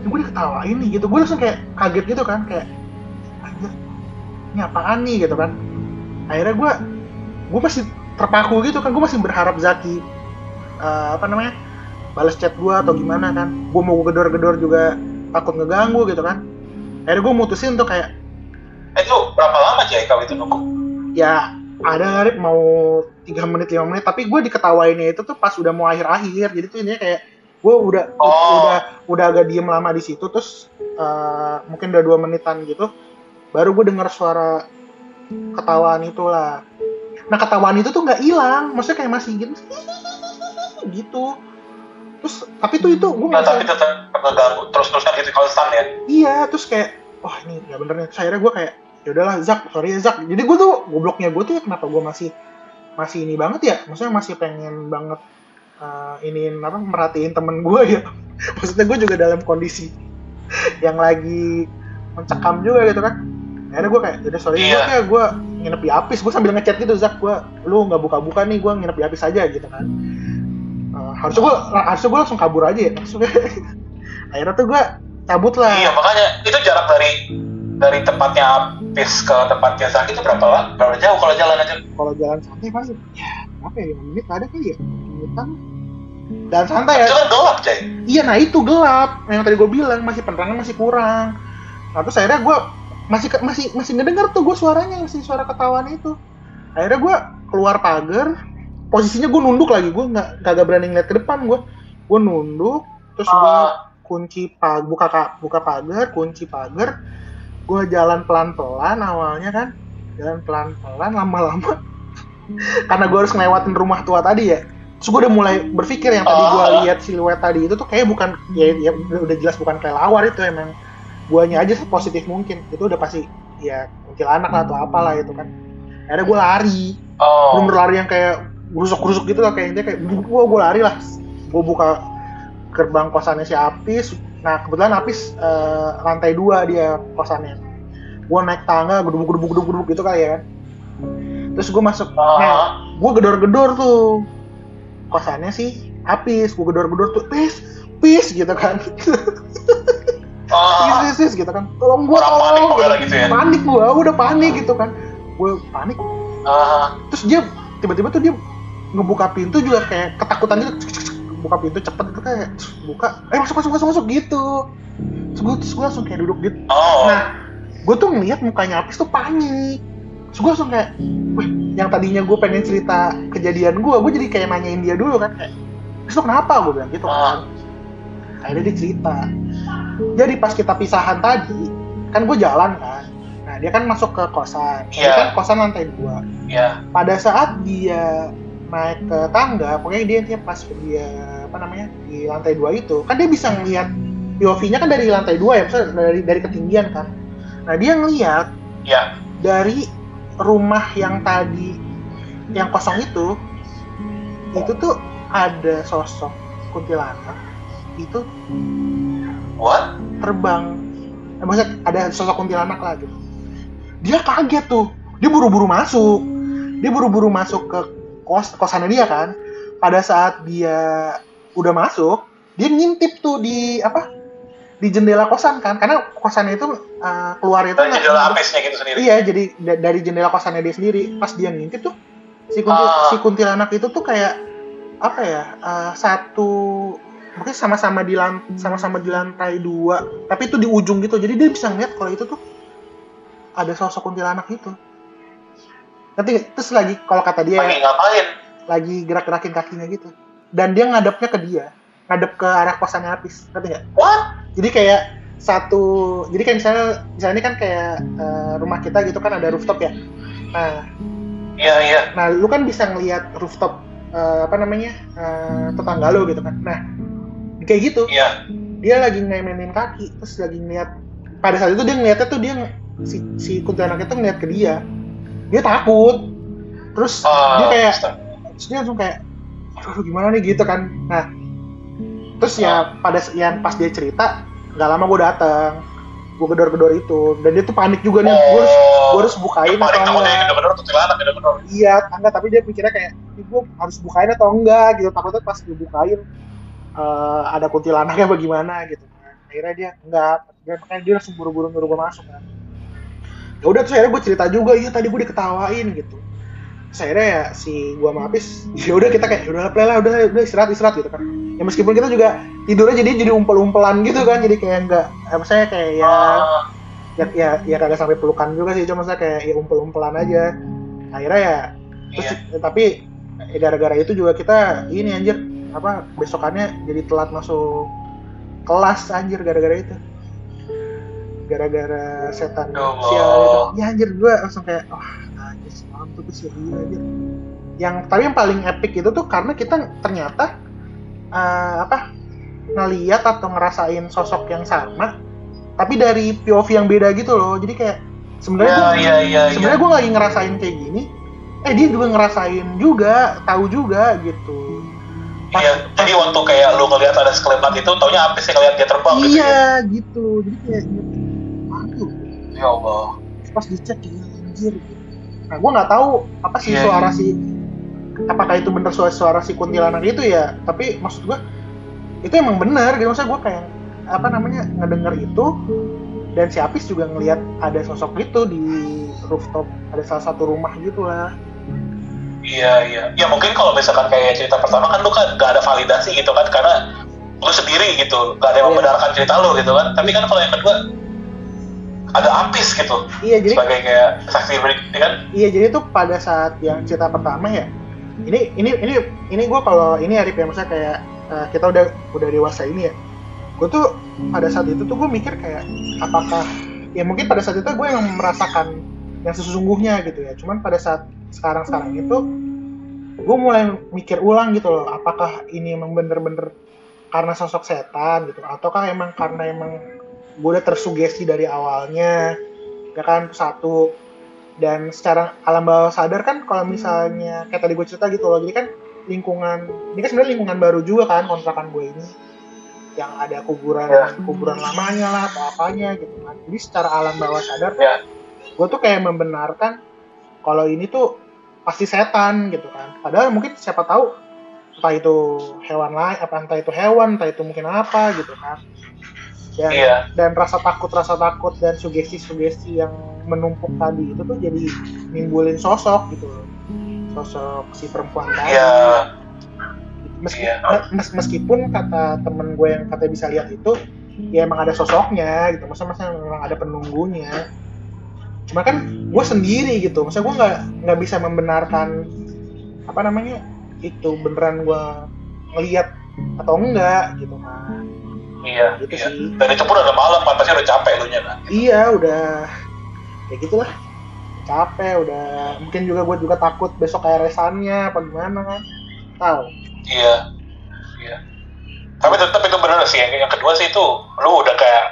gue diketawain nih gitu. Gue langsung kayak kaget gitu kan, kayak anjir ini apaan nih gitu kan. Akhirnya gue masih terpaku gitu kan. Gue masih berharap Zaki balas chat gue atau gimana kan. Gue mau gedor-gedor juga takut ngeganggu gitu kan. Akhirnya gue mutusin untuk kayak itu berapa lama aja kalau itu nunggu? Ya ada mau 3 menit 5 menit, tapi gue diketawainnya itu tuh pas udah mau akhir-akhir. Jadi tuh ini kayak gue udah agak diem lama di situ. Terus mungkin udah 2 menitan gitu, baru gue dengar suara ketawaan itulah. Nah ketawaan itu tuh nggak hilang, maksudnya kayak masih gitu. Terus tapi tuh itu gue tapi tetap terganggu terus-terusan gitu, konstan ya. Iya, terus kayak wah ini nggak bener nih. Terus akhirnya gue kayak ya udahlah Zak, sorry ya Zak. Jadi gue tuh gobloknya gue tuh ya, kenapa gue masih ini banget ya, maksudnya masih pengen banget merhatiin temen gue ya. Maksudnya gue juga dalam kondisi yang lagi mencekam juga gitu kan. Akhirnya gue kayak udah sorry Zak ya, gue nginep di Apis. Gue sambil ngechat gitu, Zak lu nggak buka-buka nih, gue nginep di Apis aja gitu kan. Harusnya gue langsung kabur aja ya maksudnya. Akhirnya tuh gue cabut lah. Iya, makanya itu jarak dari tempatnya Apis ke tempatnya Zaki itu berapa jauh kalau jalan aja? Kalau jalan santai paling ya berapa ya, 5 menit ada kali ya, 5 menitan. Dan santai ya. Itu kan gelap, Cay. Iya, nah itu gelap. Yang tadi gue bilang masih penerangan masih kurang. Nah terus akhirnya gue masih ngedengar tuh gue suaranya, masih suara ketawaan itu. Akhirnya gue keluar pagar. Posisinya gue nunduk lagi, gue kagak berani ngeliat ke depan. Gue nunduk, terus gue buka pagar, kunci pagar. Gue jalan pelan-pelan awalnya kan, lama-lama karena gue harus ngelewatin rumah tua tadi ya. Terus gue udah mulai berpikir yang tadi gue lihat siluet tadi itu tuh kayak bukan ya udah jelas bukan kelelawar, itu emang guanya aja positif mungkin. Itu udah pasti ya kuntilanak lah atau apalah itu kan. Akhirnya gue lari, belum berlari yang kayak gerusuk-gerusuk gitu lah, kayaknya kayak gue lari lah. Gue buka gerbang kosannya si Apis. Nah kebetulan Apis lantai 2 dia kosannya. gue naik tangga gedubuk gitu kali ya kan. Terus gue masuk, gue gedor-gedor tuh kosannya sih Apis, gue gedor-gedor tuh pis gitu kan. Pis gitu kan, tolong gue gitu ya. Panik gue udah panik gitu kan, gue panik. Terus dia tiba-tiba tuh dia ngebuka pintu juga kayak ketakutan gitu, buka pintu cepet gitu kayak buka, masuk gitu. Terus gue langsung kayak duduk gitu. Nah, gue tuh ngeliat mukanya Apis tuh panik. Terus gue langsung kayak, wih, yang tadinya gue pengen cerita kejadian gue jadi kayak nanyain dia dulu kan, kayak, terus kenapa? Gue bilang gitu kan. Akhirnya dia cerita. Jadi pas kita pisahan tadi, kan gue jalan kan. Nah, dia kan masuk ke kosan. Dia kan kosan lantai 2. Pada saat dia naik ke tangga, pokoknya dia pas dia di lantai 2 itu, kan dia bisa ngeliat POV-nya kan dari lantai 2 ya, misalnya dari ketinggian kan. Nah, dia ngeliat dari rumah yang tadi yang kosong itu tuh ada sosok kuntilanak itu terbang. Maksudnya ada sosok kuntilanak lah gitu. Dia kaget tuh, dia buru-buru masuk ke kosannya dia kan. Pada saat dia udah masuk, dia ngintip tuh di jendela kosan kan, karena kosannya itu keluar itu jendela Apisnya gitu sendiri. Iya, jadi dari jendela kosannya dia sendiri. Pas dia ngintip tuh si kuntilanak itu tuh kayak mungkin sama-sama di lantai 2, tapi itu di ujung gitu. Jadi dia bisa ngeliat kalau itu tuh ada sosok kuntilanak itu. Nanti terus lagi kalau kata dia lagi ngapain? Lagi gerak-gerakin kakinya gitu. Dan dia ngadepnya ke dia. Ngadep ke arah kosannya Apis, ngerti nggak? Jadi kayak jadi kan misalnya ini kan kayak rumah kita gitu kan ada rooftop ya. Nah, iya. Nah, lu kan bisa ngelihat rooftop tetangga lu gitu kan. Nah, kayak gitu. Iya. Dia lagi ngemenin kaki, terus lagi ngeliat. Pada saat itu dia ngeliatnya tuh si kuntilanak itu ngeliat ke dia. Dia takut. Terus dia langsung kayak, aduh gimana nih gitu kan. Nah, terus pas dia cerita, nggak lama gue datang, gue gedor-gedor itu, dan dia tuh panik juga nih, gue harus bukain atau enggak. Iya, enggak, tapi dia pikirnya kayak, gue harus bukain atau enggak gitu, takutnya pas gue bukain ada kuntilanaknya bagaimana gitu. Akhirnya dia enggak, makanya dia langsung buru-buru nyuruh gue masuk kan. Ya udah, terus akhirnya gue cerita juga, iya tadi gue diketawain gitu. Terus akhirnya ya si gua sama Apis, ya udah kita kayak udah istirahat gitu kan. Ya meskipun kita juga tidurnya jadi umpel-umpelan gitu kan, jadi kayak enggak, maksudnya kayak ya kagak sampai pelukan juga sih, cuma saya kayak ya umpel-umpelan aja. Akhirnya ya terus tapi gara-gara itu juga kita ini anjir besokannya jadi telat masuk kelas anjir gara-gara itu. Gara-gara setan sial gitu. Ya anjir gua langsung kayak anjir semalam tuh kesini anjir. Tapi yang paling epic itu tuh karena kita ternyata ngeliat atau ngerasain sosok yang sama tapi dari POV yang beda gitu loh. Jadi kayak sebenarnya gue lagi ngerasain kayak gini, dia juga ngerasain juga, tahu juga gitu. Jadi waktu kayak lu ngeliat ada sekelebat itu, taunya Apis yang ngeliat dia terbang gitu. Iya gitu. Jadi kayak aduh. Ya Allah. Pas dicek anjir gitu. Nah, gue nggak tahu apa sih suara apakah itu bener suara si kuntilanak itu ya, tapi maksud gue itu emang bener gitu. Maksudnya gue kayak ngedenger itu, dan si Apis juga ngelihat ada sosok itu di rooftop, ada salah satu rumah gitu lah. Iya. Ya mungkin kalau misalkan kayak cerita pertama kan lu kan gak ada validasi gitu kan, karena lu sendiri gitu, gak ada yang membenarkan cerita lu gitu kan. Tapi kan kalau yang kedua ada Apis gitu, jadi sebagai kayak saksi berikut kan. Iya, jadi tuh pada saat yang cerita pertama ya, ini gue kalau ini Arif ya, maksudnya kayak kita udah dewasa ini ya, gue tuh pada saat itu tuh gue mikir kayak apakah ya mungkin pada saat itu gue yang merasakan yang sesungguhnya gitu ya, cuman pada saat sekarang itu gue mulai mikir ulang gitu loh, apakah ini emang bener-bener karena sosok setan gitu, ataukah emang karena gue udah tersugesti dari awalnya ya kan, satu. Dan secara alam bawah sadar kan kalau misalnya kayak tadi gue cerita gitu loh, jadi kan ini kan sebenarnya lingkungan baru juga kan kontrakan gue ini, yang ada kuburan lamanya lah atau apanya gitu kan. Jadi secara alam bawah sadar gue tuh kayak membenarkan kalau ini tuh pasti setan gitu kan. Padahal mungkin siapa tahu entah itu hewan lain, entah itu hewan, entah itu mungkin apa gitu kan. Dan rasa takut dan sugesti yang menumpuk tadi itu tuh jadi nimbulin sosok gitu loh. Sosok si perempuan tadi. Meskipun kata temen gue yang katanya bisa lihat itu, ya emang ada sosoknya gitu. Masa memang ada penunggunya. Cuma kan gue sendiri gitu, maksudnya gue nggak bisa membenarkan itu beneran gue ngelihat atau enggak gitu kan. Gitu sih. Dan itu pun udah malam kan, pasti udah capek lu nya kan. Iya udah, ya gitulah, capek udah. Mungkin juga gue juga takut besok kayak resannya apa gimana kan, tahu. Iya. Tapi tetap itu bener sih. Yang kedua sih itu lu udah kayak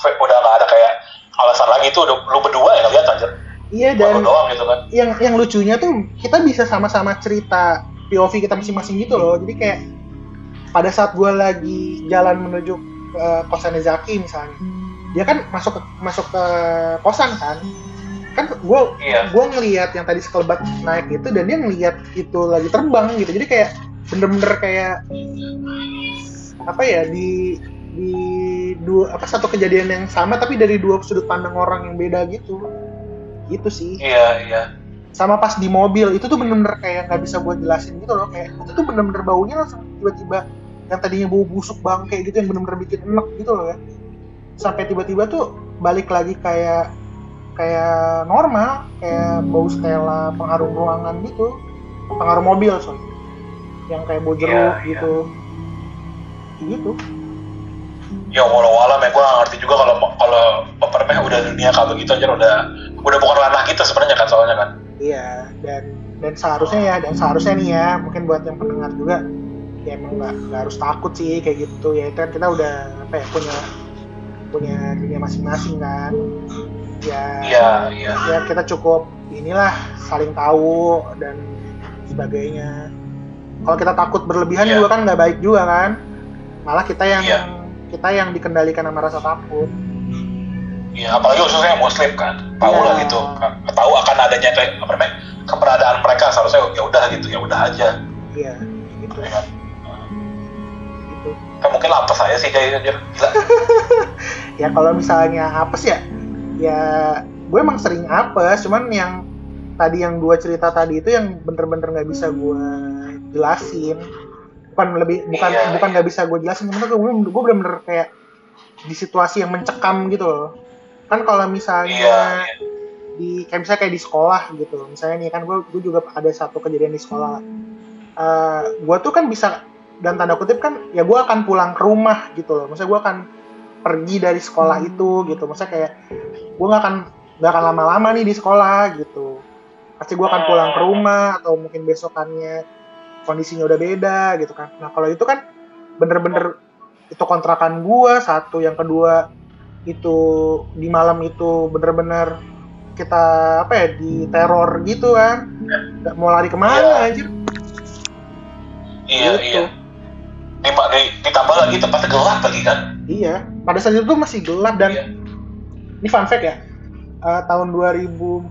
udah nggak ada kayak alasan lagi, itu udah lu berdua yang lihat anjir. Iya, dan doang gitu kan. Yang lucunya tuh kita bisa sama-sama cerita POV kita masing-masing gitu loh. Jadi kayak pada saat gue lagi jalan menuju kosannya Zaki misalnya, dia kan masuk ke kosan kan gue ngelihat yang tadi sekelebat naik itu, dan dia ngelihat itu lagi terbang gitu. Jadi kayak bener-bener kayak di satu kejadian yang sama tapi dari dua sudut pandang orang yang beda gitu sih. Iya. Sama pas di mobil itu tuh bener-bener kayak nggak bisa gue jelasin gitu loh, kayak itu tuh bener-bener baunya langsung tiba-tiba yang tadinya bau busuk bangke gitu yang bener-bener bikin enek gitu loh ya, sampai tiba-tiba tuh balik lagi kayak normal, kayak bau stella pengharum ruangan gitu, pengharum mobil yang kayak bau jeruk gitu. Ya walau-walau gue gak ngerti juga kalau Permeh udah dunia kayak begitu aja udah bukan ranah kita sebenarnya kan, soalnya kan. Iya, dan seharusnya nih ya, mungkin buat yang pendengar juga ya emang nggak harus takut sih kayak gitu ya. Itu kan kita udah punya dunia masing-masing kan. Ya kita cukup inilah saling tahu dan sebagainya. Kalau kita takut berlebihan juga kan nggak baik juga kan. Malah kita yang dikendalikan sama rasa takut. Iya, apalagi khususnya yang Muslim kan, tahu lah gitu, tahu akan adanya keberadaan mereka, seharusnya ya udah gitu, ya udah aja. Iya, gitu. Ya, kan? Gitu. Kan mungkin lapes aja sih jadi gila. Ya kalau misalnya apes ya gue emang sering apes, cuman yang tadi yang dua cerita tadi itu yang bener-bener nggak bisa gue jelasin. Bukan nggak bisa gue jelasin, gue bener-bener kayak di situasi yang mencekam gitu loh. Kan kalau misalnya kayak di sekolah gitu, misalnya nih kan gue juga ada satu kejadian di sekolah. Gue tuh kan bisa, dan tanda kutip kan ya gue akan pulang ke rumah gitu loh. Maksudnya gue akan pergi dari sekolah itu gitu. Maksudnya kayak gue nggak akan lama-lama nih di sekolah gitu. Pasti gue akan pulang ke rumah atau mungkin besokannya kondisinya udah beda gitu kan. Nah kalau itu kan bener-bener itu kontrakan gue satu, yang kedua itu di malam itu bener-bener kita di teror gitu kan, nggak mau lari kemana aja. Iya. Ditambah lagi tempatnya gelap lagi kan. Iya, pada saat itu masih gelap dan ini fun fact ya, tahun 2014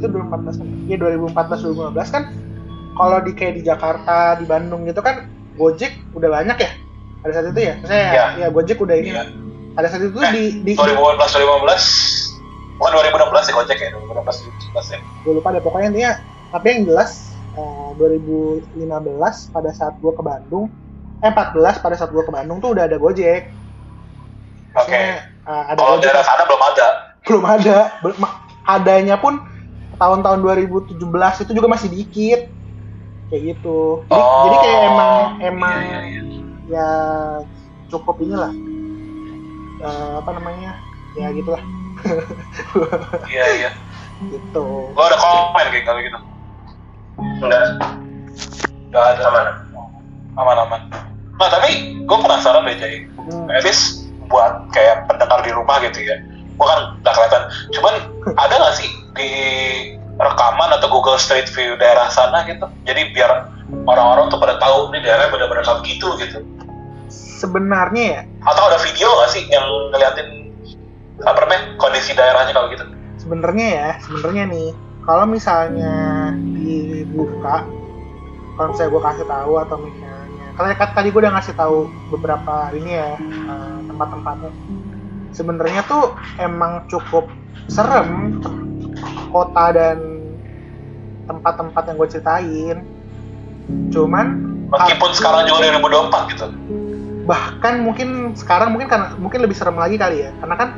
itu 2015 kan kalau kayak di Jakarta, di Bandung gitu kan Gojek udah banyak ya pada saat itu ya. Maksudnya Gojek udah ini. Pada saat itu di 2015 bukan 2016 ya Gojek ya, 2016 ya. Gue lupa deh pokoknya intinya, tapi yang jelas 2015 pada saat gue ke Bandung, 14 pada saat gue ke Bandung tuh udah ada Gojek. Oke. Kalau daerah sana belum ada. Adanya pun tahun-tahun 2017 itu juga masih dikit. Kayak gitu. Jadi kayak emang ya cukup inilah. Ya gitulah. Iya. Gitu. Lo ada komen kayak kalau gitu? Enggak ada. Aman. Nah tapi gue penasaran deh Jay. At least buat kayak pendengar di rumah gitu ya. Gue kan gak kelihatan. Cuman ada gak sih di rekaman atau Google Street View daerah sana gitu? Jadi biar orang-orang tuh pada tahu nih daerahnya benar-benar kayak gitu. Sebenarnya ya. Atau ada video gak sih yang ngeliatin kondisi daerahnya kalau gitu? sebenarnya nih kalau misalnya dibuka, kalau misalnya gue kasih tahu atau misalnya karena tadi gue udah ngasih tahu beberapa ini ya tempat-tempatnya, sebenarnya tuh emang cukup serem kota dan tempat-tempat yang gue ceritain. Cuman meskipun sekarang juga 2024 gitu. Bahkan mungkin sekarang mungkin lebih serem lagi kali ya. Karena kan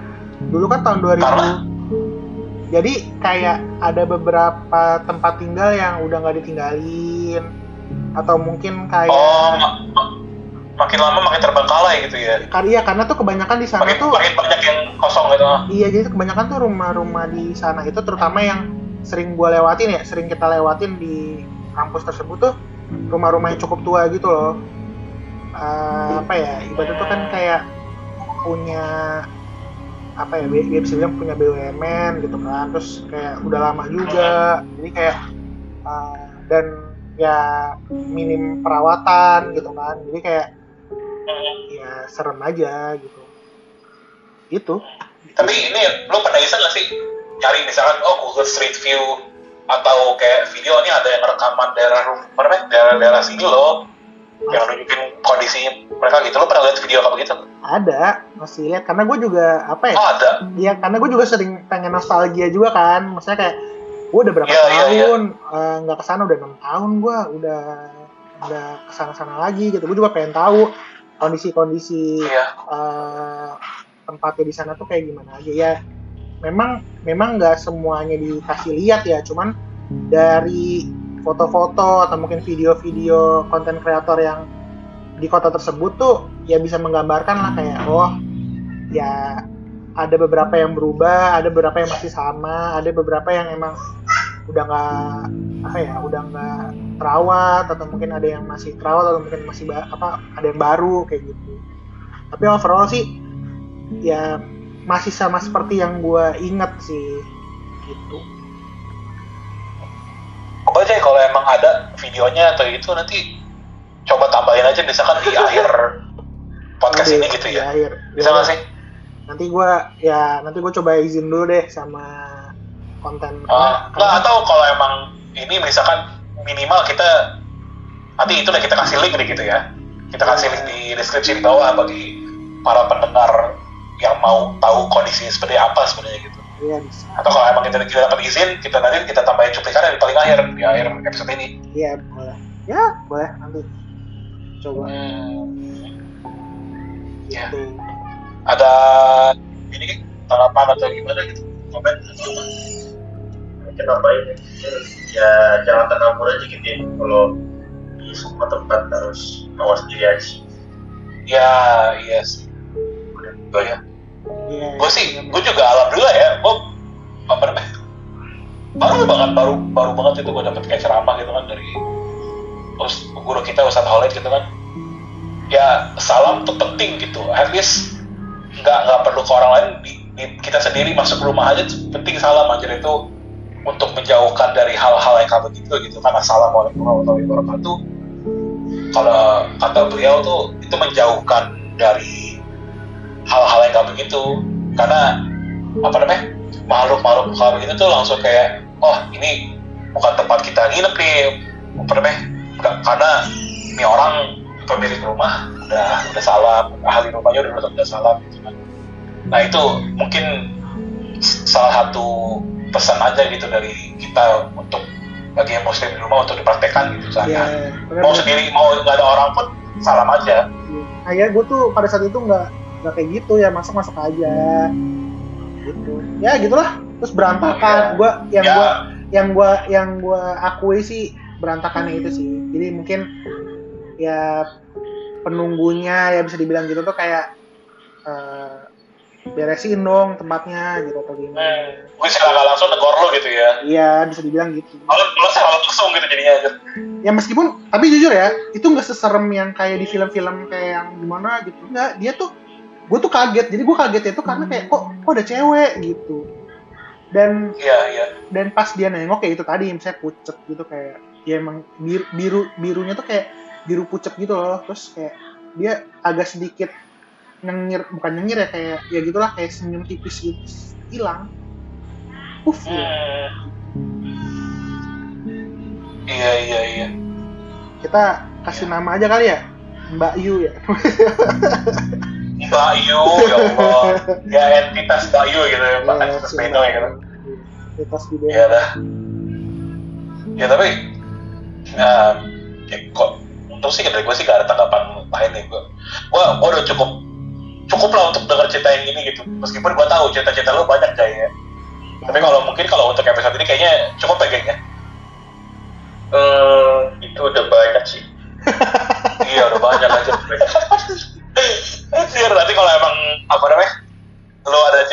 dulu kan tahun 2000. Jadi kayak ada beberapa tempat tinggal yang udah nggak ditinggalin, atau mungkin kayak makin lama makin terbengkalai gitu ya. Karena tuh kebanyakan di sana makin banyak yang kosong gitu. Iya, jadi kebanyakan tuh rumah-rumah di sana itu, terutama yang sering kita lewatin di kampus tersebut tuh rumah-rumah yang cukup tua gitu loh. Ibaratnya tuh kan kayak punya dia bisa bilang punya BUMN gitu kan, terus kayak udah lama juga, jadi kayak dan ya minim perawatan gitu kan, jadi kayak ya serem aja gitu. Tapi ini lo pernah iseng nggak sih cari misalkan Google Street View atau kayak video ini ada yang rekaman daerah sini loh yang nunjukin kondisi mereka gitu, lo pernah lihat video kayak begitu? Ada, masih lihat, karena gue juga ada. Iya, karena gue juga sering pengen nostalgia juga kan, maksudnya kayak gue udah berapa tahun nggak kesana, udah 6 tahun gue udah kesana lagi gitu. Gue juga pengen tahu kondisi tempatnya di sana tuh kayak gimana aja ya. Memang nggak semuanya dikasih lihat ya, cuman dari foto-foto atau mungkin video-video konten kreator yang di kota tersebut tuh ya bisa menggambarkan lah kayak ya ada beberapa yang berubah, ada beberapa yang masih sama, ada beberapa yang emang udah nggak terawat, atau mungkin ada yang masih terawat, atau mungkin masih ada yang baru kayak gitu. Tapi overall sih ya masih sama seperti yang gue inget sih gitu. Aja kalau emang ada videonya atau itu nanti coba tambahin aja misalkan di akhir podcast ini gitu ya. Bisa nggak sih? Nanti gue coba izin dulu deh sama konten. Atau kalau emang ini misalkan minimal kita nanti itu deh kita kasih link deh gitu ya. Kita kasih link di deskripsi di bawah bagi para pendengar yang mau tahu kondisinya seperti apa sebenarnya gitu. Iya, bisa. Atau kalau emang kita dapat izin, kita tambahin cuplikannya di paling akhir di akhir episode ini. Iya, boleh. Ya, boleh nanti. Coba. Ya. Ada ini tanggapan atau gimana gitu? Komen atau apa? Mungkin nambahin ya jangan takabur aja gitu ya. Kalau di semua tempat harus awas diri aja. Ya, iya sih. Udah ya. Gue juga alhamdulillah ya, gue baru banget itu gue dapet kayak ceramah gitu kan dari guru kita Ustadz Khalid gitu kan. Ya salam tuh penting gitu, at least nggak perlu ke orang lain, kita sendiri masuk rumah aja penting salam aja itu untuk menjauhkan dari hal-hal yang kayak begitu gitu kan. Assalamualaikum warahmatullahi wabarakatuh. Kalau kata beliau tuh itu menjauhkan dari hal-hal yang kayak begitu, karena makhluk-makhluk kalau begitu tuh langsung kayak ini bukan tempat kita nginep nih, karena ini orang pemilik rumah udah salam, ahli rumahnya udah salam gitu kan. Nah itu mungkin salah satu pesan aja gitu dari kita untuk bagi yang muslim di rumah untuk dipraktekkan gitu misalnya. Mau sendiri mau nggak ada orang pun salam aja. Gue tuh pada saat itu nggak kayak gitu ya, masuk aja gitu ya, gitulah. Terus berantakan. Yang gue akui sih berantakannya itu sih. Jadi mungkin ya penunggunya ya bisa dibilang gitu tuh kayak beresin dong tempatnya gitu atau gimana. Gue secara nggak langsung negor lo gitu ya. Iya, bisa dibilang gitu. Kalau secara langsung gitu jadinya aja. Ya meskipun, tapi jujur ya, itu nggak seserem yang kayak di film-film kayak yang gimana gitu. Enggak, dia tuh, gue tuh kaget. Jadi gue kagetnya itu karena kayak kok ada cewek gitu. Dan dan pas dia nengok kayak itu tadi, misalnya pucet gitu kayak, ya emang birunya tuh kayak biru pucet gitu loh. Terus kayak dia agak sedikit bukan nyengir ya, kayak ya gitulah, kayak senyum tipis gitu, hilang. Iya. Kita kasih nama aja kali ya, Mbak Yu ya. Mbak Yu, ya Allah. Ya entitas Mbak Yu gitu ya, Mbak entitas Beno ya gitu. Entitas video. Iya dah. Ya tapi, kok untung sih dari gue sih gak ada tanggapan lain nih. Gue udah cukup lah untuk denger cerita yang ini gitu. Meskipun gue tahu cerita-cerita lo banyak Jay ya. Tapi kalau untuk episode ini kayaknya cukup pegang ya. Itu udah banyak sih. Iya udah banyak aja. Anjir, nanti kalau emang apa namanya, lo ada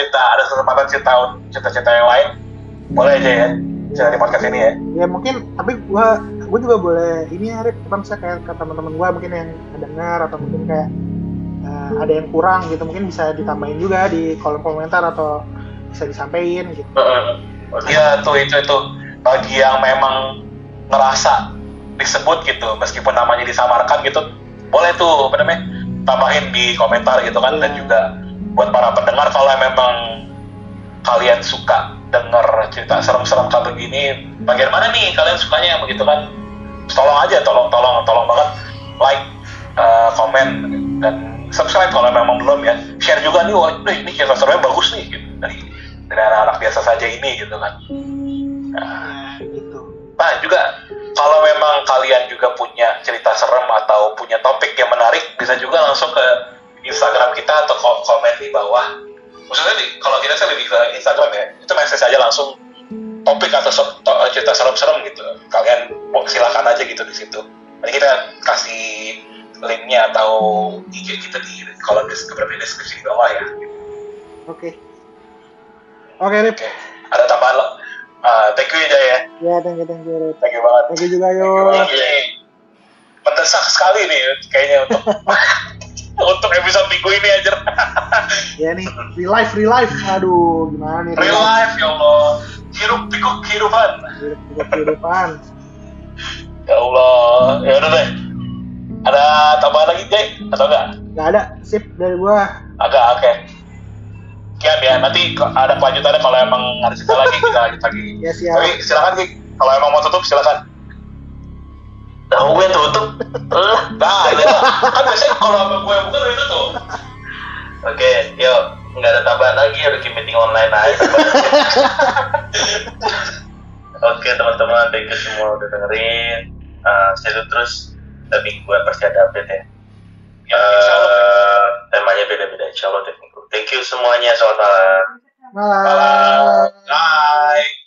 kesempatan cerita yang lain, boleh aja ya, cerita di podcast ini ya. Ya mungkin, tapi gue juga boleh ini ya, Rip, misalnya kayak ke teman-teman gue mungkin yang dengar atau mungkin kayak ada yang kurang gitu, mungkin bisa ditambahin juga di kolom komentar atau bisa disampaikan gitu. Iya itu bagi yang memang ngerasa disebut gitu, meskipun namanya disamarkan gitu, boleh tuh apa namanya, tambahin di komentar gitu kan. Dan juga buat para pendengar, kalau memang kalian suka denger cerita serem-serem kayak begini, bagaimana nih kalian sukanya begitu kan, tolong banget like, komen dan subscribe kalau memang belum ya. Share juga nih, wah ini cerita seremnya bagus nih gitu, dari anak-anak biasa saja ini gitu kan. Nah juga kalau memang kalian juga punya cerita serem atau punya topik yang menarik, bisa juga langsung ke Instagram kita atau komen di bawah. Maksudnya kalau kita sih lebih ke Instagram ya, itu message aja langsung topik atau cerita serem-serem gitu. Kalian silakan aja gitu di situ. Nanti kita kasih linknya atau IG kita di kolom deskripsi di bawah ya. Oke, Rip. Oke. Ada tambahan lo? Thank you ya. Ya, thank you, Rip. Thank you banget. Thank you juga, Yo. Mendesak sekali nih kayaknya untuk episode minggu ini aja. Ya nih, real life. Aduh, gimana nih? Real life, ya Allah. Pikuk kehidupan. Ya Allah. Ya udah deh. Ada tambahan lagi, Jay? Atau enggak? Nggak ada, sip dari gua. Agak, oke. Sekian ya, nanti ada kelanjutannya kalau emang ada cerita lagi, kita lanjut lagi. Ya, siap. Tapi silakan, Ki. Kalau emang mau tutup, silakan. Tahu gue tutup. Nah, iya. Kan biasanya kalau abang gue bukan itu tuh. Oke, yuk. Nggak ada tambahan lagi, udah meeting online aja. Oke, teman-teman, thank you semua udah dengerin. Stay tune terus. Tapi gue pasti ada update ya. Temanya beda-beda, insya Allah. Thank you semuanya, selamat malam. Malam. Bye.